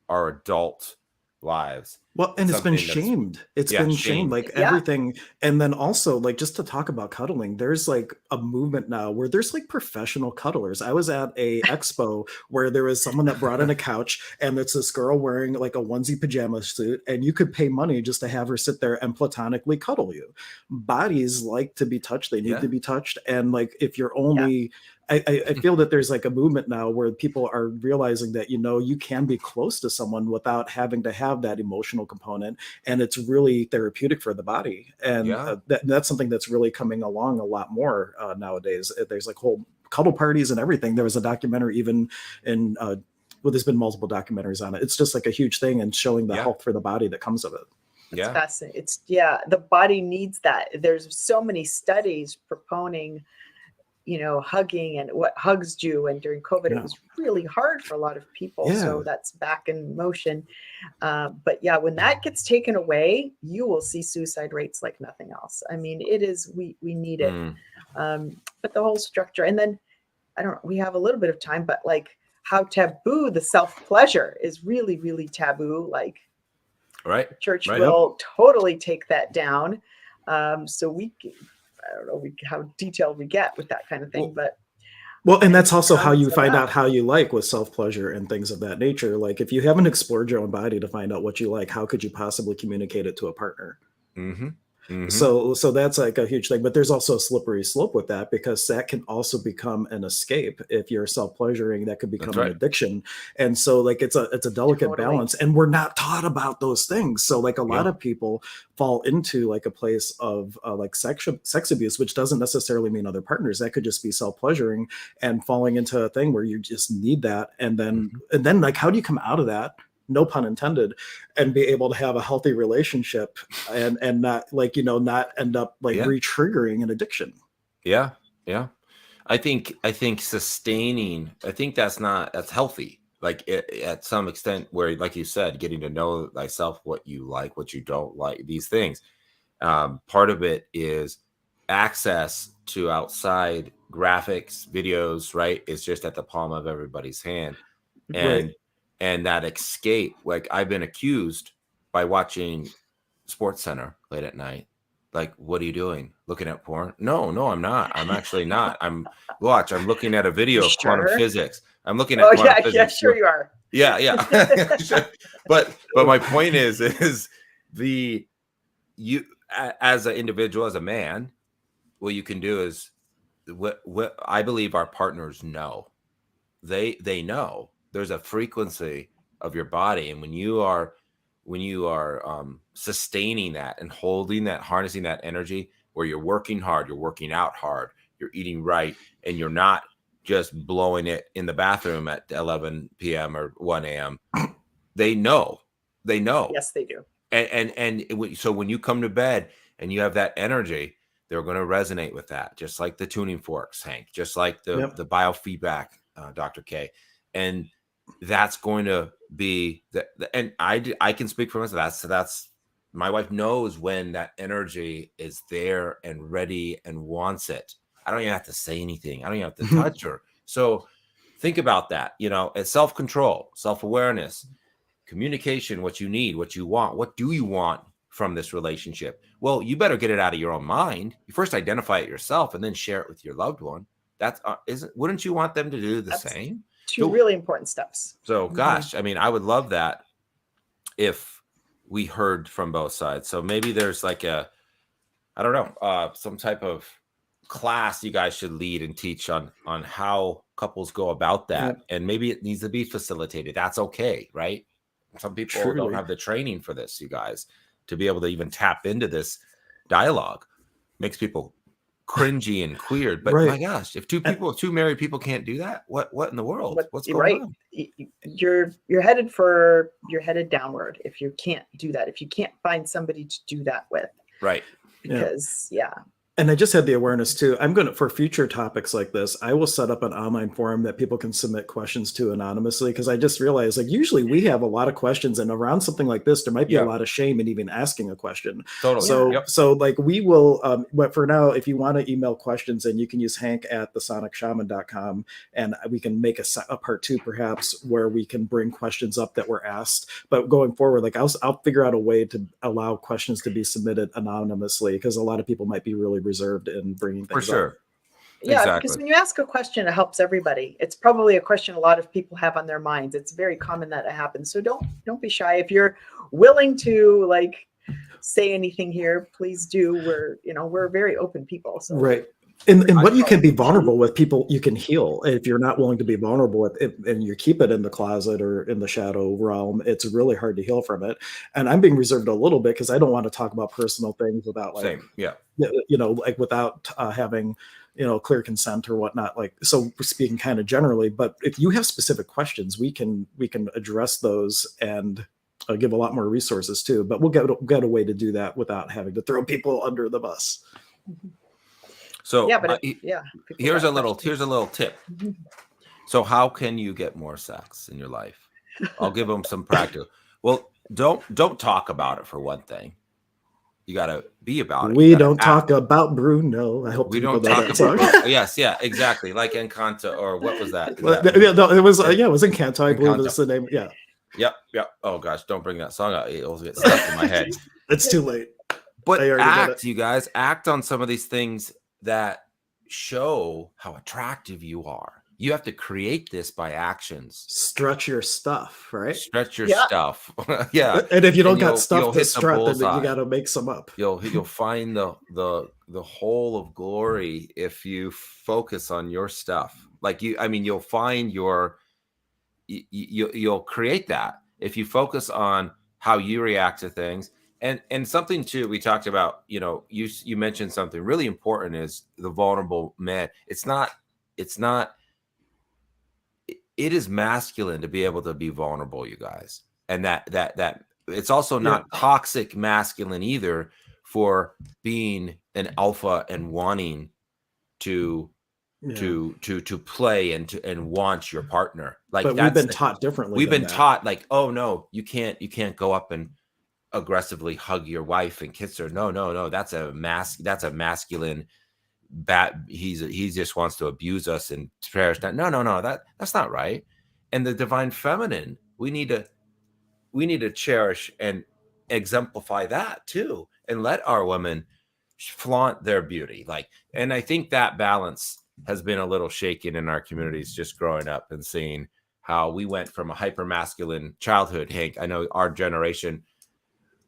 S2: adult lives.
S1: Well, and it's been shamed. It's been shamed, like everything. And then also, like, just to talk about cuddling, there's like a movement now where there's like professional cuddlers. I was at a expo where there was someone that brought in a couch, and it's this girl wearing like a onesie pajama suit, and you could pay money just to have her sit there and platonically cuddle you. Bodies like to be touched. They need to be touched. And like, if you're only I feel that there's like a movement now where people are realizing that, you know, you can be close to someone without having to have that emotional component, and it's really therapeutic for the body. And that's something that's really coming along a lot more nowadays. There's like whole cuddle parties and everything. There was a documentary even in well, there's been multiple documentaries on it. It's just like a huge thing, and showing the health for the body that comes of it.
S3: It's fascinating. It's the body needs that. There's so many studies proponing, you know, hugging and what hugs do. And during COVID, it was really hard for a lot of people. So that's back in motion. But yeah, when that gets taken away, you will see suicide rates like nothing else. I mean, it is, we need it. But the whole structure, and then I don't know, we have a little bit of time, but like how taboo the self-pleasure is really, really taboo. Like church will totally take that down. So I don't know how detailed we get with that kind of thing,
S1: well, and that's also how you find out how you like with self-pleasure and things of that nature. Like, if you haven't explored your own body to find out what you like, how could you possibly communicate it to a partner? So that's like a huge thing, but there's also a slippery slope with that, because that can also become an escape. If you're self-pleasuring, that could become an addiction. And so like, it's a delicate balance, and we're not taught about those things. So like a lot of people fall into like a place of like sex abuse, which doesn't necessarily mean other partners. That could just be self-pleasuring and falling into a thing where you just need that. And then like, how do you come out of that? No pun intended, and be able to have a healthy relationship and not, like, you know, not end up like re-triggering an addiction.
S2: I think sustaining, I think that's healthy, like at some extent, where, like you said, getting to know thyself, what you like, what you don't like, these things. Part of it is access to outside graphics, videos, right? It's just at the palm of everybody's hand. and that escape. Like, I've been accused by watching Sports Center late at night. Like, what are you doing? Looking at porn? No, I'm not. I'm actually not. I'm looking at a video of quantum physics. I'm looking at quantum physics.
S3: Yeah, sure you are.
S2: Yeah. But my point is you as an individual, as a man, what you can do is what I believe our partners know. They know there's a frequency of your body, and when you are sustaining that and holding that, harnessing that energy, where you're working hard, you're working out hard, you're eating right, and you're not just blowing it in the bathroom at 11 p.m. or 1 a.m. They know.
S3: Yes, they do.
S2: And so when you come to bed and you have that energy, they're going to resonate with that, just like the tuning forks, Hank, just like the biofeedback, Dr. K. And that's going to be and I can speak for myself. That's my wife knows when that energy is there and ready and wants it. I don't even have to say anything. I don't even have to touch her. So think about that. It's self-control, self-awareness, communication, what you need, what you want. What do you want from this relationship? Well, you better get it out of your own mind. You first identify it yourself and then share it with your loved one. That's wouldn't you want them to do the same?
S3: Two really important steps.
S2: So, gosh, I mean, I would love that if we heard from both sides. So maybe there's like some type of class you guys should lead and teach on how couples go about that. And maybe it needs to be facilitated. That's okay, right? Some people don't have the training for this, you guys, to be able to even tap into this dialogue. Makes people cringy and queer, but my gosh, if two married people can't do that, what in the world? What's going on?
S3: You're headed downward if you can't do that. If you can't find somebody to do that with, because
S1: And I just had the awareness too. For future topics like this, I will set up an online forum that people can submit questions to anonymously. Cause I just realized, like, usually we have a lot of questions, and around something like this, there might be a lot of shame in even asking a question.
S2: Totally.
S1: So like we will, but for now, if you want to email questions, and you can use hank@thesonicshaman.com, and we can make a part 2, perhaps, where we can bring questions up that were asked. But going forward, like I'll figure out a way to allow questions to be submitted anonymously, because a lot of people might be really reserved in bringing things up.
S3: Because when you ask a question, it helps everybody. It's probably a question a lot of people have on their minds. It's very common that it happens. So don't be shy. If you're willing to say anything here, please do. We're very open people. So.
S1: Right. And what you can be vulnerable with, people you can heal. If you're not willing to be vulnerable with it, and you keep it in the closet or in the shadow realm, it's really hard to heal from it. And I'm being reserved a little bit because I don't want to talk about personal things without without having clear consent or whatnot. So we're speaking kind of generally, but if you have specific questions, we can address those and give a lot more resources too. But we'll get a way to do that without having to throw people under the bus.
S2: So here's a little tip. So how can you get more sex in your life? I'll give them some practical. Well, don't talk about it, for one thing. You got to be about it.
S1: We don't talk about Bruno. I hope
S2: we don't talk about. Yes, exactly. Like Encanto, or what was that?
S1: It was Encanto. I believe that's the name. Yeah.
S2: Yep. Oh gosh, don't bring that song out. It'll get stuck in my head.
S1: It's too late.
S2: But you guys, act on some of these things that show how attractive you are. You have to create this by actions.
S1: Stretch your stuff, right?
S2: Stretch your stuff.
S1: And if you don't got stuff to stretch, then you got to make some up.
S2: You'll find the whole of glory if you focus on your stuff. You'll find you'll create that if you focus on how you react to things. And something too, we talked about, you mentioned something really important, is the vulnerable man. It is masculine to be able to be vulnerable, you guys. And that it's also not toxic masculine either, for being an alpha and wanting to play and want your partner. But
S1: we've been taught differently.
S2: We've been taught oh no, you can't go up and aggressively hug your wife and kiss her. No, that's a masculine he just wants to abuse us and perish. No, that's not right. And the divine feminine, we need to cherish and exemplify that too, and let our women flaunt their beauty. Like, and I think that balance has been a little shaken in our communities, just growing up and seeing how we went from a hyper masculine childhood. Hank, I know our generation,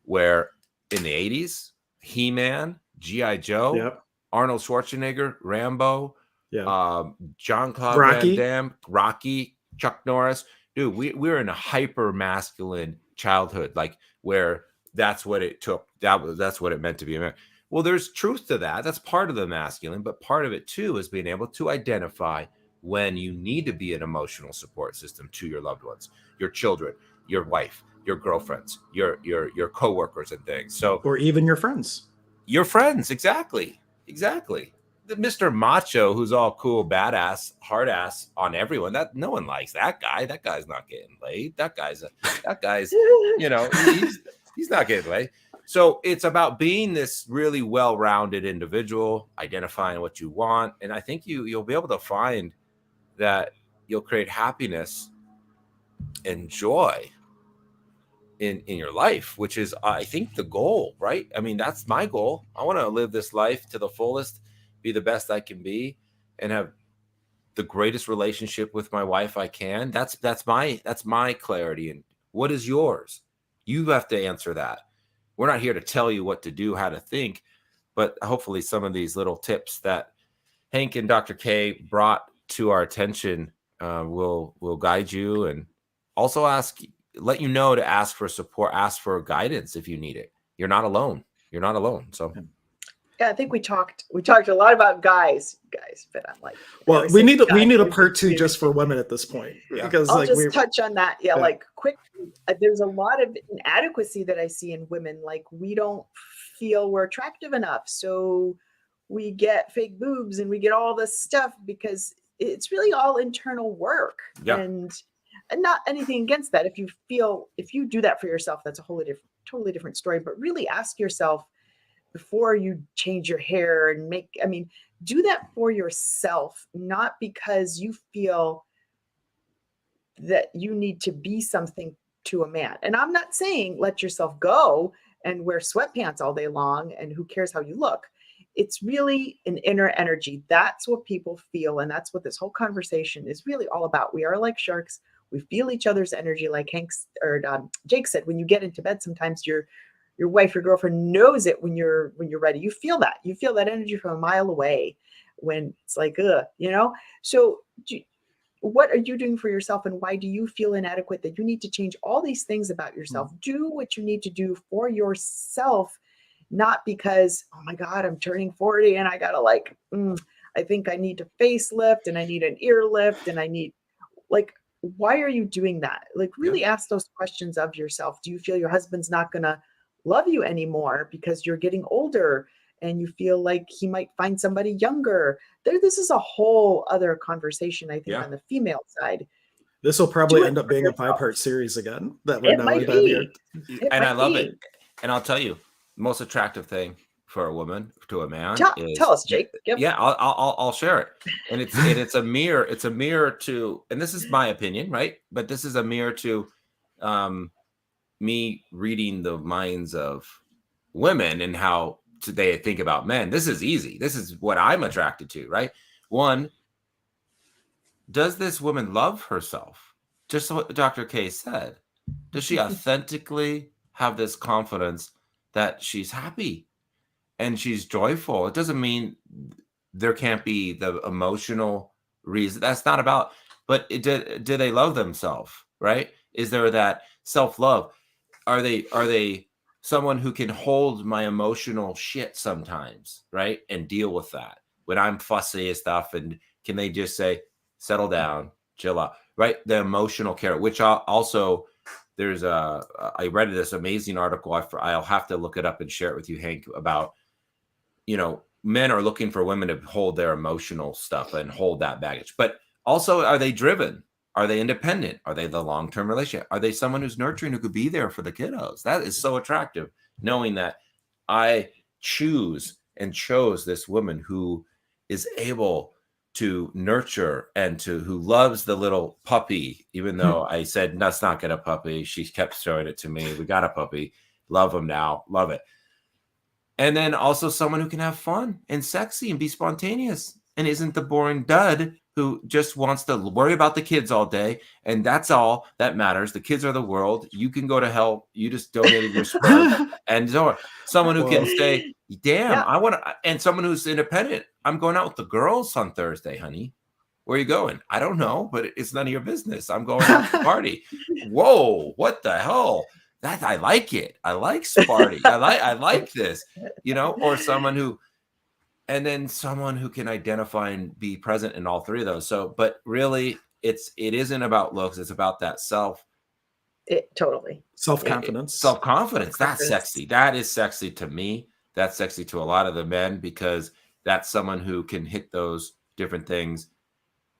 S2: where in the 80s, He-Man, G.I. Joe,
S1: Yep.
S2: Arnold Schwarzenegger, Rambo,
S1: Yeah.
S2: Jean-Claude
S1: Rocky.
S2: Van Damme, Rocky, Chuck Norris. Dude, we're in a hyper masculine childhood, like where that's what it took. That's what it meant to be a man. Well, there's truth to that. That's part of the masculine, but part of it too is being able to identify when you need to be an emotional support system to your loved ones, your children, your wife, your girlfriends, your coworkers and things. So,
S1: or even your friends.
S2: Your friends, exactly. The Mr. Macho, who's all cool, badass, hard ass on everyone. That no one likes that guy. That guy's not getting laid. That guy's you know, he's not getting laid. So it's about being this really well-rounded individual, identifying what you want, and I think you'll be able to find that you'll create happiness and joy in your life, which is, I think, the goal, right? I mean, that's my goal. I want to live this life to the fullest, be the best I can be, and have the greatest relationship with my wife I can. That's my clarity. And what is yours? You have to answer that. We're not here to tell you what to do, how to think, but hopefully some of these little tips that Hank and Dr. K brought to our attention will guide you, and also let you know to ask for support, ask for guidance if you need it. You're not alone. So
S3: yeah, I think we talked a lot about guys, but I'm like,
S1: well, we need a part 2 just for women at this point, because
S3: I'll just touch on that. Yeah, like quick. There's a lot of inadequacy that I see in women. Like, we don't feel we're attractive enough, so we get fake boobs and we get all this stuff because it's really all internal work.
S2: Yeah.
S3: And not anything against that. If you do that for yourself, that's a totally different story. But really ask yourself before you change your hair and do that for yourself, not because you feel that you need to be something to a man. And I'm not saying let yourself go and wear sweatpants all day long and who cares how you look. It's really an inner energy. That's what people feel. And that's what this whole conversation is really all about. We are like sharks. We feel each other's energy, like Jake said. When you get into bed, sometimes your wife, your girlfriend knows it when you're ready. You feel that. You feel that energy from a mile away when it's like, So what are you doing for yourself, and why do you feel inadequate that you need to change all these things about yourself? Do what you need to do for yourself, not because, oh my God, I'm turning 40 and I gotta I think I need to facelift and I need an ear lift and I need why are you doing that? Really ask those questions of yourself. Do you feel your husband's not going to love you anymore because you're getting older and you feel like he might find somebody younger? This is a whole other conversation, I think, on the female side.
S1: This will probably end up being a 5-part series again.
S3: It might be.
S2: And I love it. And I'll tell you, the most attractive thing for a woman to a man is,
S3: tell us, Jake. Yep.
S2: Yeah, I'll share it. And it's a mirror. It's a mirror to, and this is my opinion, right? But this is a mirror to me reading the minds of women and how they think about men. This is easy. This is what I'm attracted to, right? One, does this woman love herself? Just what Dr. K said. Does she authentically have this confidence that she's happy and she's joyful? It doesn't mean there can't be the emotional reason. That's not about, but do they love themselves, right? Is there that self-love? Are they someone who can hold my emotional shit sometimes, right? And deal with that when I'm fussy and stuff. And can they just say, settle down, chill out, right? The emotional care, which also there's I read this amazing article. I'll have to look it up and share it with you, Hank, about, men are looking for women to hold their emotional stuff and hold that baggage. But also, are they driven? Are they independent? Are they the long-term relationship? Are they someone who's nurturing, who could be there for the kiddos? That is so attractive, knowing that I chose this woman who is able to nurture and who loves the little puppy, even though I said, let's not get a puppy. She kept showing it to me. We got a puppy. Love him now. Love it. And then also someone who can have fun and sexy and be spontaneous and isn't the boring dud who just wants to worry about the kids all day. And that's all that matters. The kids are the world. You can go to hell. You just donated your sperm. And so someone who can say, damn, I want to, and someone who's independent. I'm going out with the girls on Thursday, honey. Where are you going? I don't know, but it's none of your business. I'm going out to party. Whoa, what the hell? That I like it. I like Sparty. I like this, or someone who, and then someone who can identify and be present in all three of those. So, but really it isn't about looks. It's about that
S3: totally
S1: self-confidence.
S2: Self-confidence. That's sexy. That is sexy to me. That's sexy to a lot of the men because that's someone who can hit those different things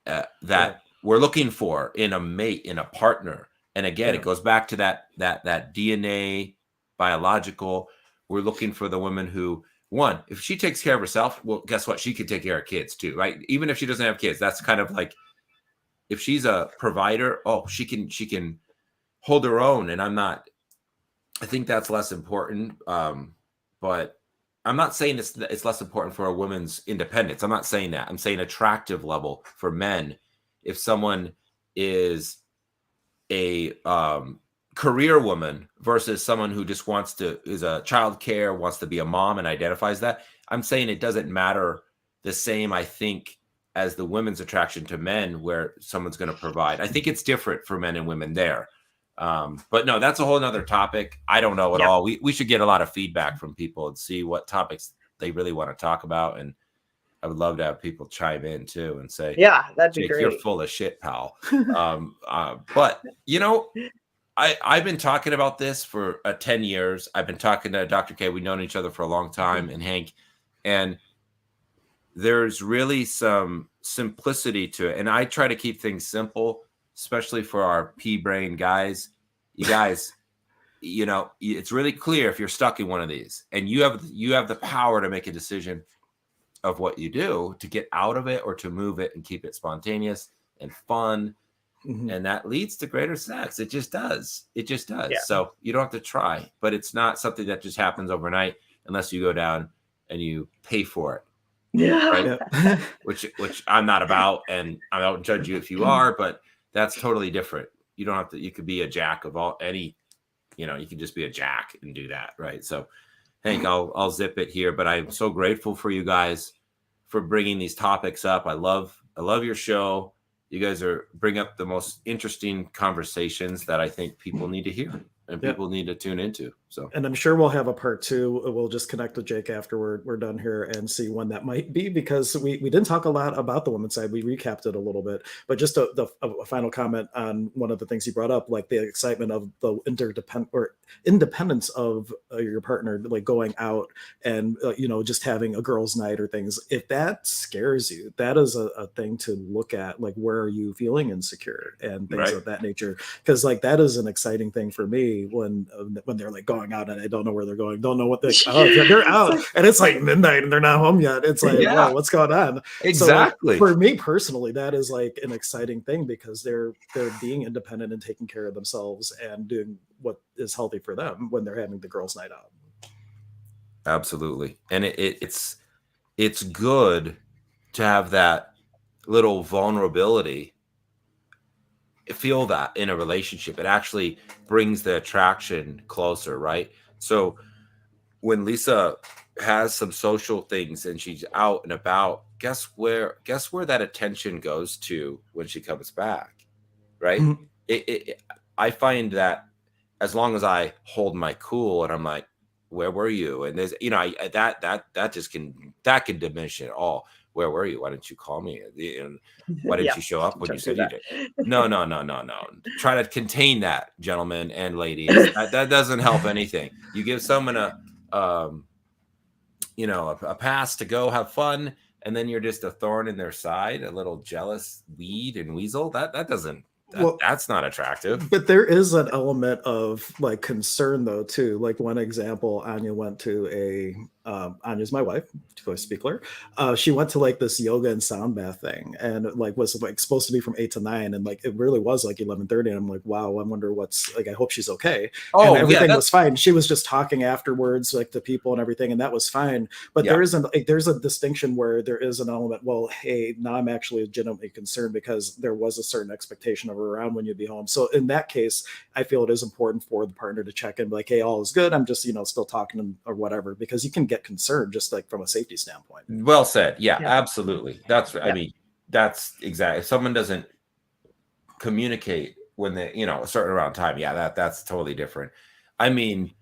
S2: that we're looking for in a mate, in a partner. And again, it goes back to that DNA biological. We're looking for the woman who, one, if she takes care of herself, well, guess what? She can take care of kids too, right? Even if she doesn't have kids, that's kind of like if she's a provider, she can hold her own. And I think that's less important. But I'm not saying it's less important for a woman's independence. I'm not saying that. I'm saying attractive level for men. If someone is a career woman versus someone who just is a child care, wants to be a mom and identifies that. I'm saying it doesn't matter the same, I think, as the women's attraction to men where someone's going to provide. I think it's different for men and women there. But no, that's a whole nother topic. I don't know at all. We should get a lot of feedback from people and see what topics they really want to talk about. And I would love to have people chime in too and say,
S3: that'd be great.
S2: You're full of shit, pal. But I've been talking about this for 10 years. I've been talking to Dr. K. We've known each other for a long time, and Hank, and there's really some simplicity to it. And I try to keep things simple, especially for our pea-brain guys. You guys, it's really clear if you're stuck in one of these, and you have the power to make a decision of what you do to get out of it or to move it and keep it spontaneous and fun. Mm-hmm. And that leads to greater sex. It just does. Yeah. So you don't have to try, but it's not something that just happens overnight unless you go down and you pay for it.
S3: Yeah.
S2: Right? Yeah. which I'm not about, and I don't judge you if you are, but that's totally different. You don't have to, you could be a jack of you can just be a jack and do that. Right. So Hank, I'll zip it here, but I'm so grateful for you guys for bringing these topics up. I love your show. You guys bring up the most interesting conversations that I think people need to hear and people need to tune into. So,
S1: and I'm sure we'll have a part 2. We'll just connect with Jake after we're done here and see when that might be, because we didn't talk a lot about the women's side. We recapped it a little bit, but just a final comment on one of the things you brought up, like the excitement of the independence of your partner, like going out and just having a girls' night or things. If that scares you, that is a thing to look at. Like, where are you feeling insecure and things of that nature? Because like that is an exciting thing for me when they're like going out and I don't know where they're going, don't know what they're out and it's like midnight and they're not home yet. It's like, whoa, what's going on?
S2: Exactly.
S1: So, like, for me personally, that is like an exciting thing because they're being independent and taking care of themselves and doing what is healthy for them when they're having the girls' night out.
S2: Absolutely. And it's good to have that little vulnerability. Feel that in a relationship. It actually brings the attraction closer, right? So when Lisa has some social things and she's out and about, guess where that attention goes to when she comes back, right? Mm-hmm. I find that as long as I hold my cool and I'm like, where were you? And there's, that can diminish it all. Where were you? Why didn't you call me? And why didn't you show up when you said you did? No. Try to contain that, gentlemen and ladies. That doesn't help anything. You give someone a pass to go have fun, and then you're just a thorn in their side, a little jealous weed and weasel. That's not attractive.
S1: But there is an element of like concern though too. Like one example, Anya went to Anya's my wife, to speak her. She went to like this yoga and sound bath thing, and like was like supposed to be from 8 to 9, and like it really was like 11:30. And I'm like, wow, I wonder what's like. I hope she's okay.
S2: Oh,
S1: and everything was fine. She was just talking afterwards, like to people and everything, and that was fine. But there's a distinction where there is an element. Well, hey, now I'm actually legitimately concerned because there was a certain expectation of her around when you'd be home. So in that case, I feel it is important for the partner to check in, like, hey, all is good. I'm just still talking or whatever, because you can get concerned just like from a safety standpoint.
S2: Well said. Yeah. Absolutely. That's I mean, that's exactly. If someone doesn't communicate when they a certain amount of time, that's totally different. I mean,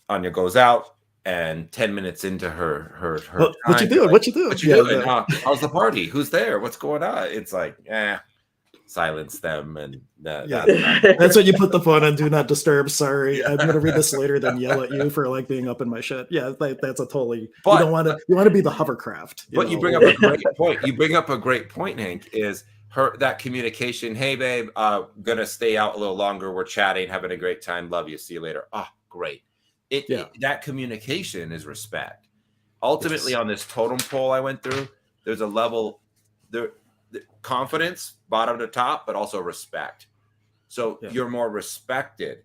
S2: Anya goes out, and 10 minutes into her
S1: what you doing?
S2: like,
S1: what you doing?
S2: How's the party? Who's there? What's going on? It's like, silence them, and
S1: that's when you put the phone on do not disturb. Sorry, I'm gonna read this later, then yell at you for like being up in my shit. That's a totally. But, you don't want to. You want to be the hovercraft.
S2: You bring up a great point. You bring up a great point, Hank. Is that communication? Hey, babe, gonna stay out a little longer. We're chatting, having a great time. Love you. See you later. Oh, great. That communication is respect. Ultimately, on this totem pole I went through, there's a level there. Confidence, bottom to top, but also respect. So you're more respected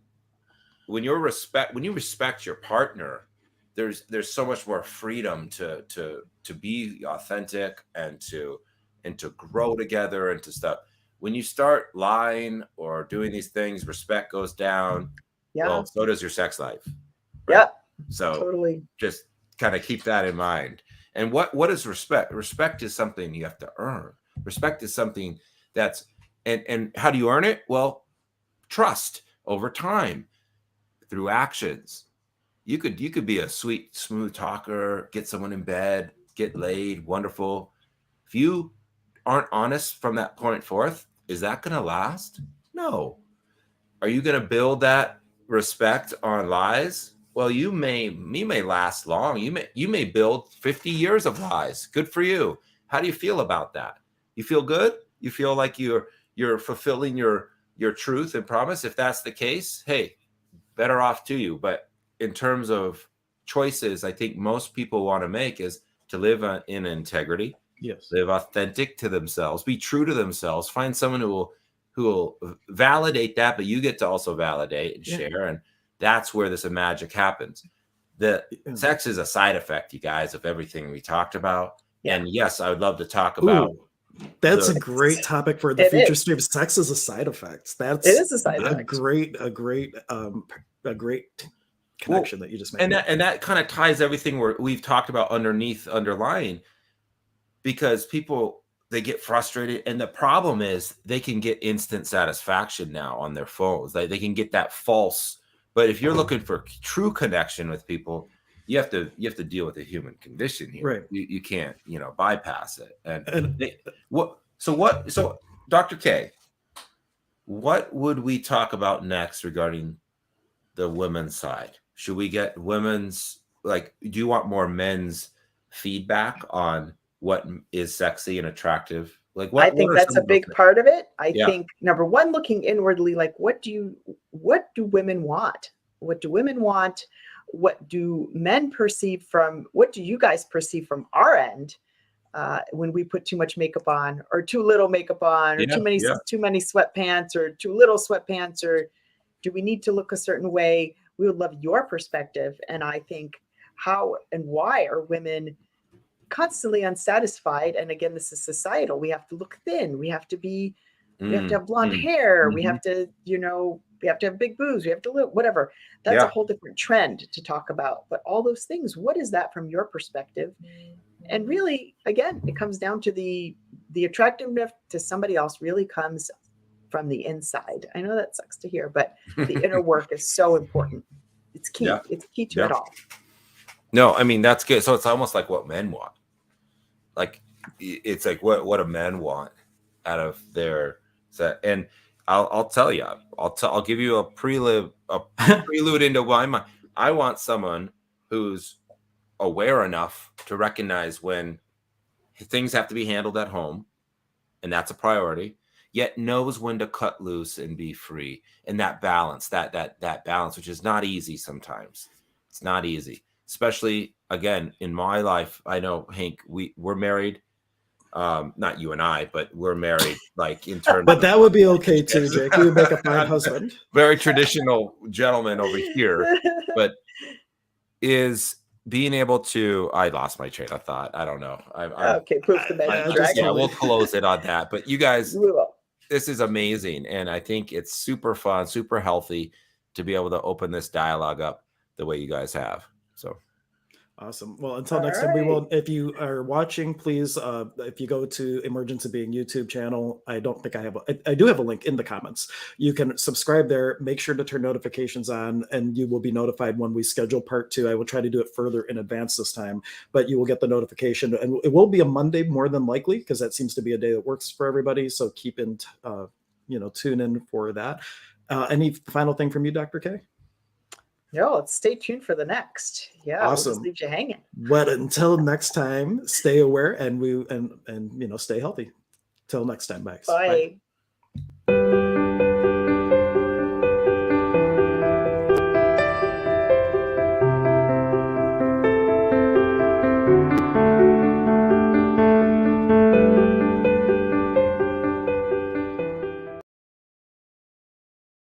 S2: when you respect your partner. There's so much more freedom to be authentic and to grow together and to stuff. When you start lying or doing these things, respect goes down. Well, so does your sex life. Right? So totally, just kind of keep that in mind. And what is respect? Respect is something you have to earn. Respect is something that's, and how do you earn it? Well, trust over time through actions. You could be a sweet, smooth talker, get someone in bed, get laid, wonderful. If you aren't honest from that point forth, is that going to last? No. Are you going to build that respect on lies? Well, you may last long. You may build 50 years of lies. Good for you. How do you feel about that? You feel good? You feel like you're fulfilling your truth and promise? If that's the case, hey, better off to you. But in terms of choices, I think most people want to make is to live in integrity.
S1: Yes.
S2: Live authentic to themselves. Be true to themselves. Find someone who will validate that, but you get to also validate and share. And that's where this magic happens. The sex is a side effect, you guys, of everything we talked about. Yeah. And yes, I would love to talk about.
S1: That's a great topic for the future stream. Sex is a side effect. It is a side effect. A great connection that you just made.
S2: And that kind of ties everything we've talked about underlying, because people, they get frustrated. And the problem is they can get instant satisfaction now on their phones. They can get that false. But if you're looking for true connection with people, you have to deal with the human condition here.
S1: Right.
S2: You can't, bypass it. So Dr. K, what would we talk about next regarding the women's side? Should we get women's, do you want more men's feedback on what is sexy and attractive?
S3: I think that's a big part of it. I think number one, looking inwardly, what do women want? What do women want? What do men perceive from, what do you guys perceive from our end when we put too much makeup on, or too little makeup on, or too many sweatpants, or too little sweatpants, or do we need to look a certain way? We would love your perspective. And I think how and why are women constantly unsatisfied? And again, this is societal. We have to look thin. We have to be, we have to have blonde hair. We have to, we have to have big boobs. We have to live, whatever. That's a whole different trend to talk about. But all those things, what is that from your perspective? And really, again, it comes down to the attractiveness to somebody else really comes from the inside. I know that sucks to hear, but the inner work is so important. It's key. It's key to it all.
S2: No, I mean, that's good. So it's almost like what men want. It's like what do men want out of their set. And I'll tell you, I'll give you a prelude into why I want someone who's aware enough to recognize when things have to be handled at home, and that's a priority, yet knows when to cut loose and be free. And that balance, that balance, which is not easy sometimes. It's not easy. especially again in my life. I know, Hank, we're married. Not you and I, but we're married, like in terms.
S1: But that would be okay too, Jake. You would make a fine husband.
S2: Very traditional gentleman over here, but is being able to. I lost my train of thought. I don't know.
S3: Okay, proof the message, right?
S2: Yeah, we'll close it on that. But you guys, this is amazing, and I think it's super fun, super healthy to be able to open this dialogue up the way you guys have. So.
S1: Awesome. Well, until next time, we will. If you are watching, please, if you go to Emergence of Being YouTube channel, I don't think I have. I do have a link in the comments. You can subscribe there. Make sure to turn notifications on, and you will be notified when we schedule part 2. I will try to do it further in advance this time, but you will get the notification, and it will be a Monday more than likely because that seems to be a day that works for everybody. So keep in, tune in for that. Any final thing from you, Dr. K?
S3: No, let's stay tuned for the next. Yeah,
S1: awesome.
S3: We'll just leave you hanging.
S1: But until next time, stay aware and stay healthy. Till next time, bye.
S3: Bye.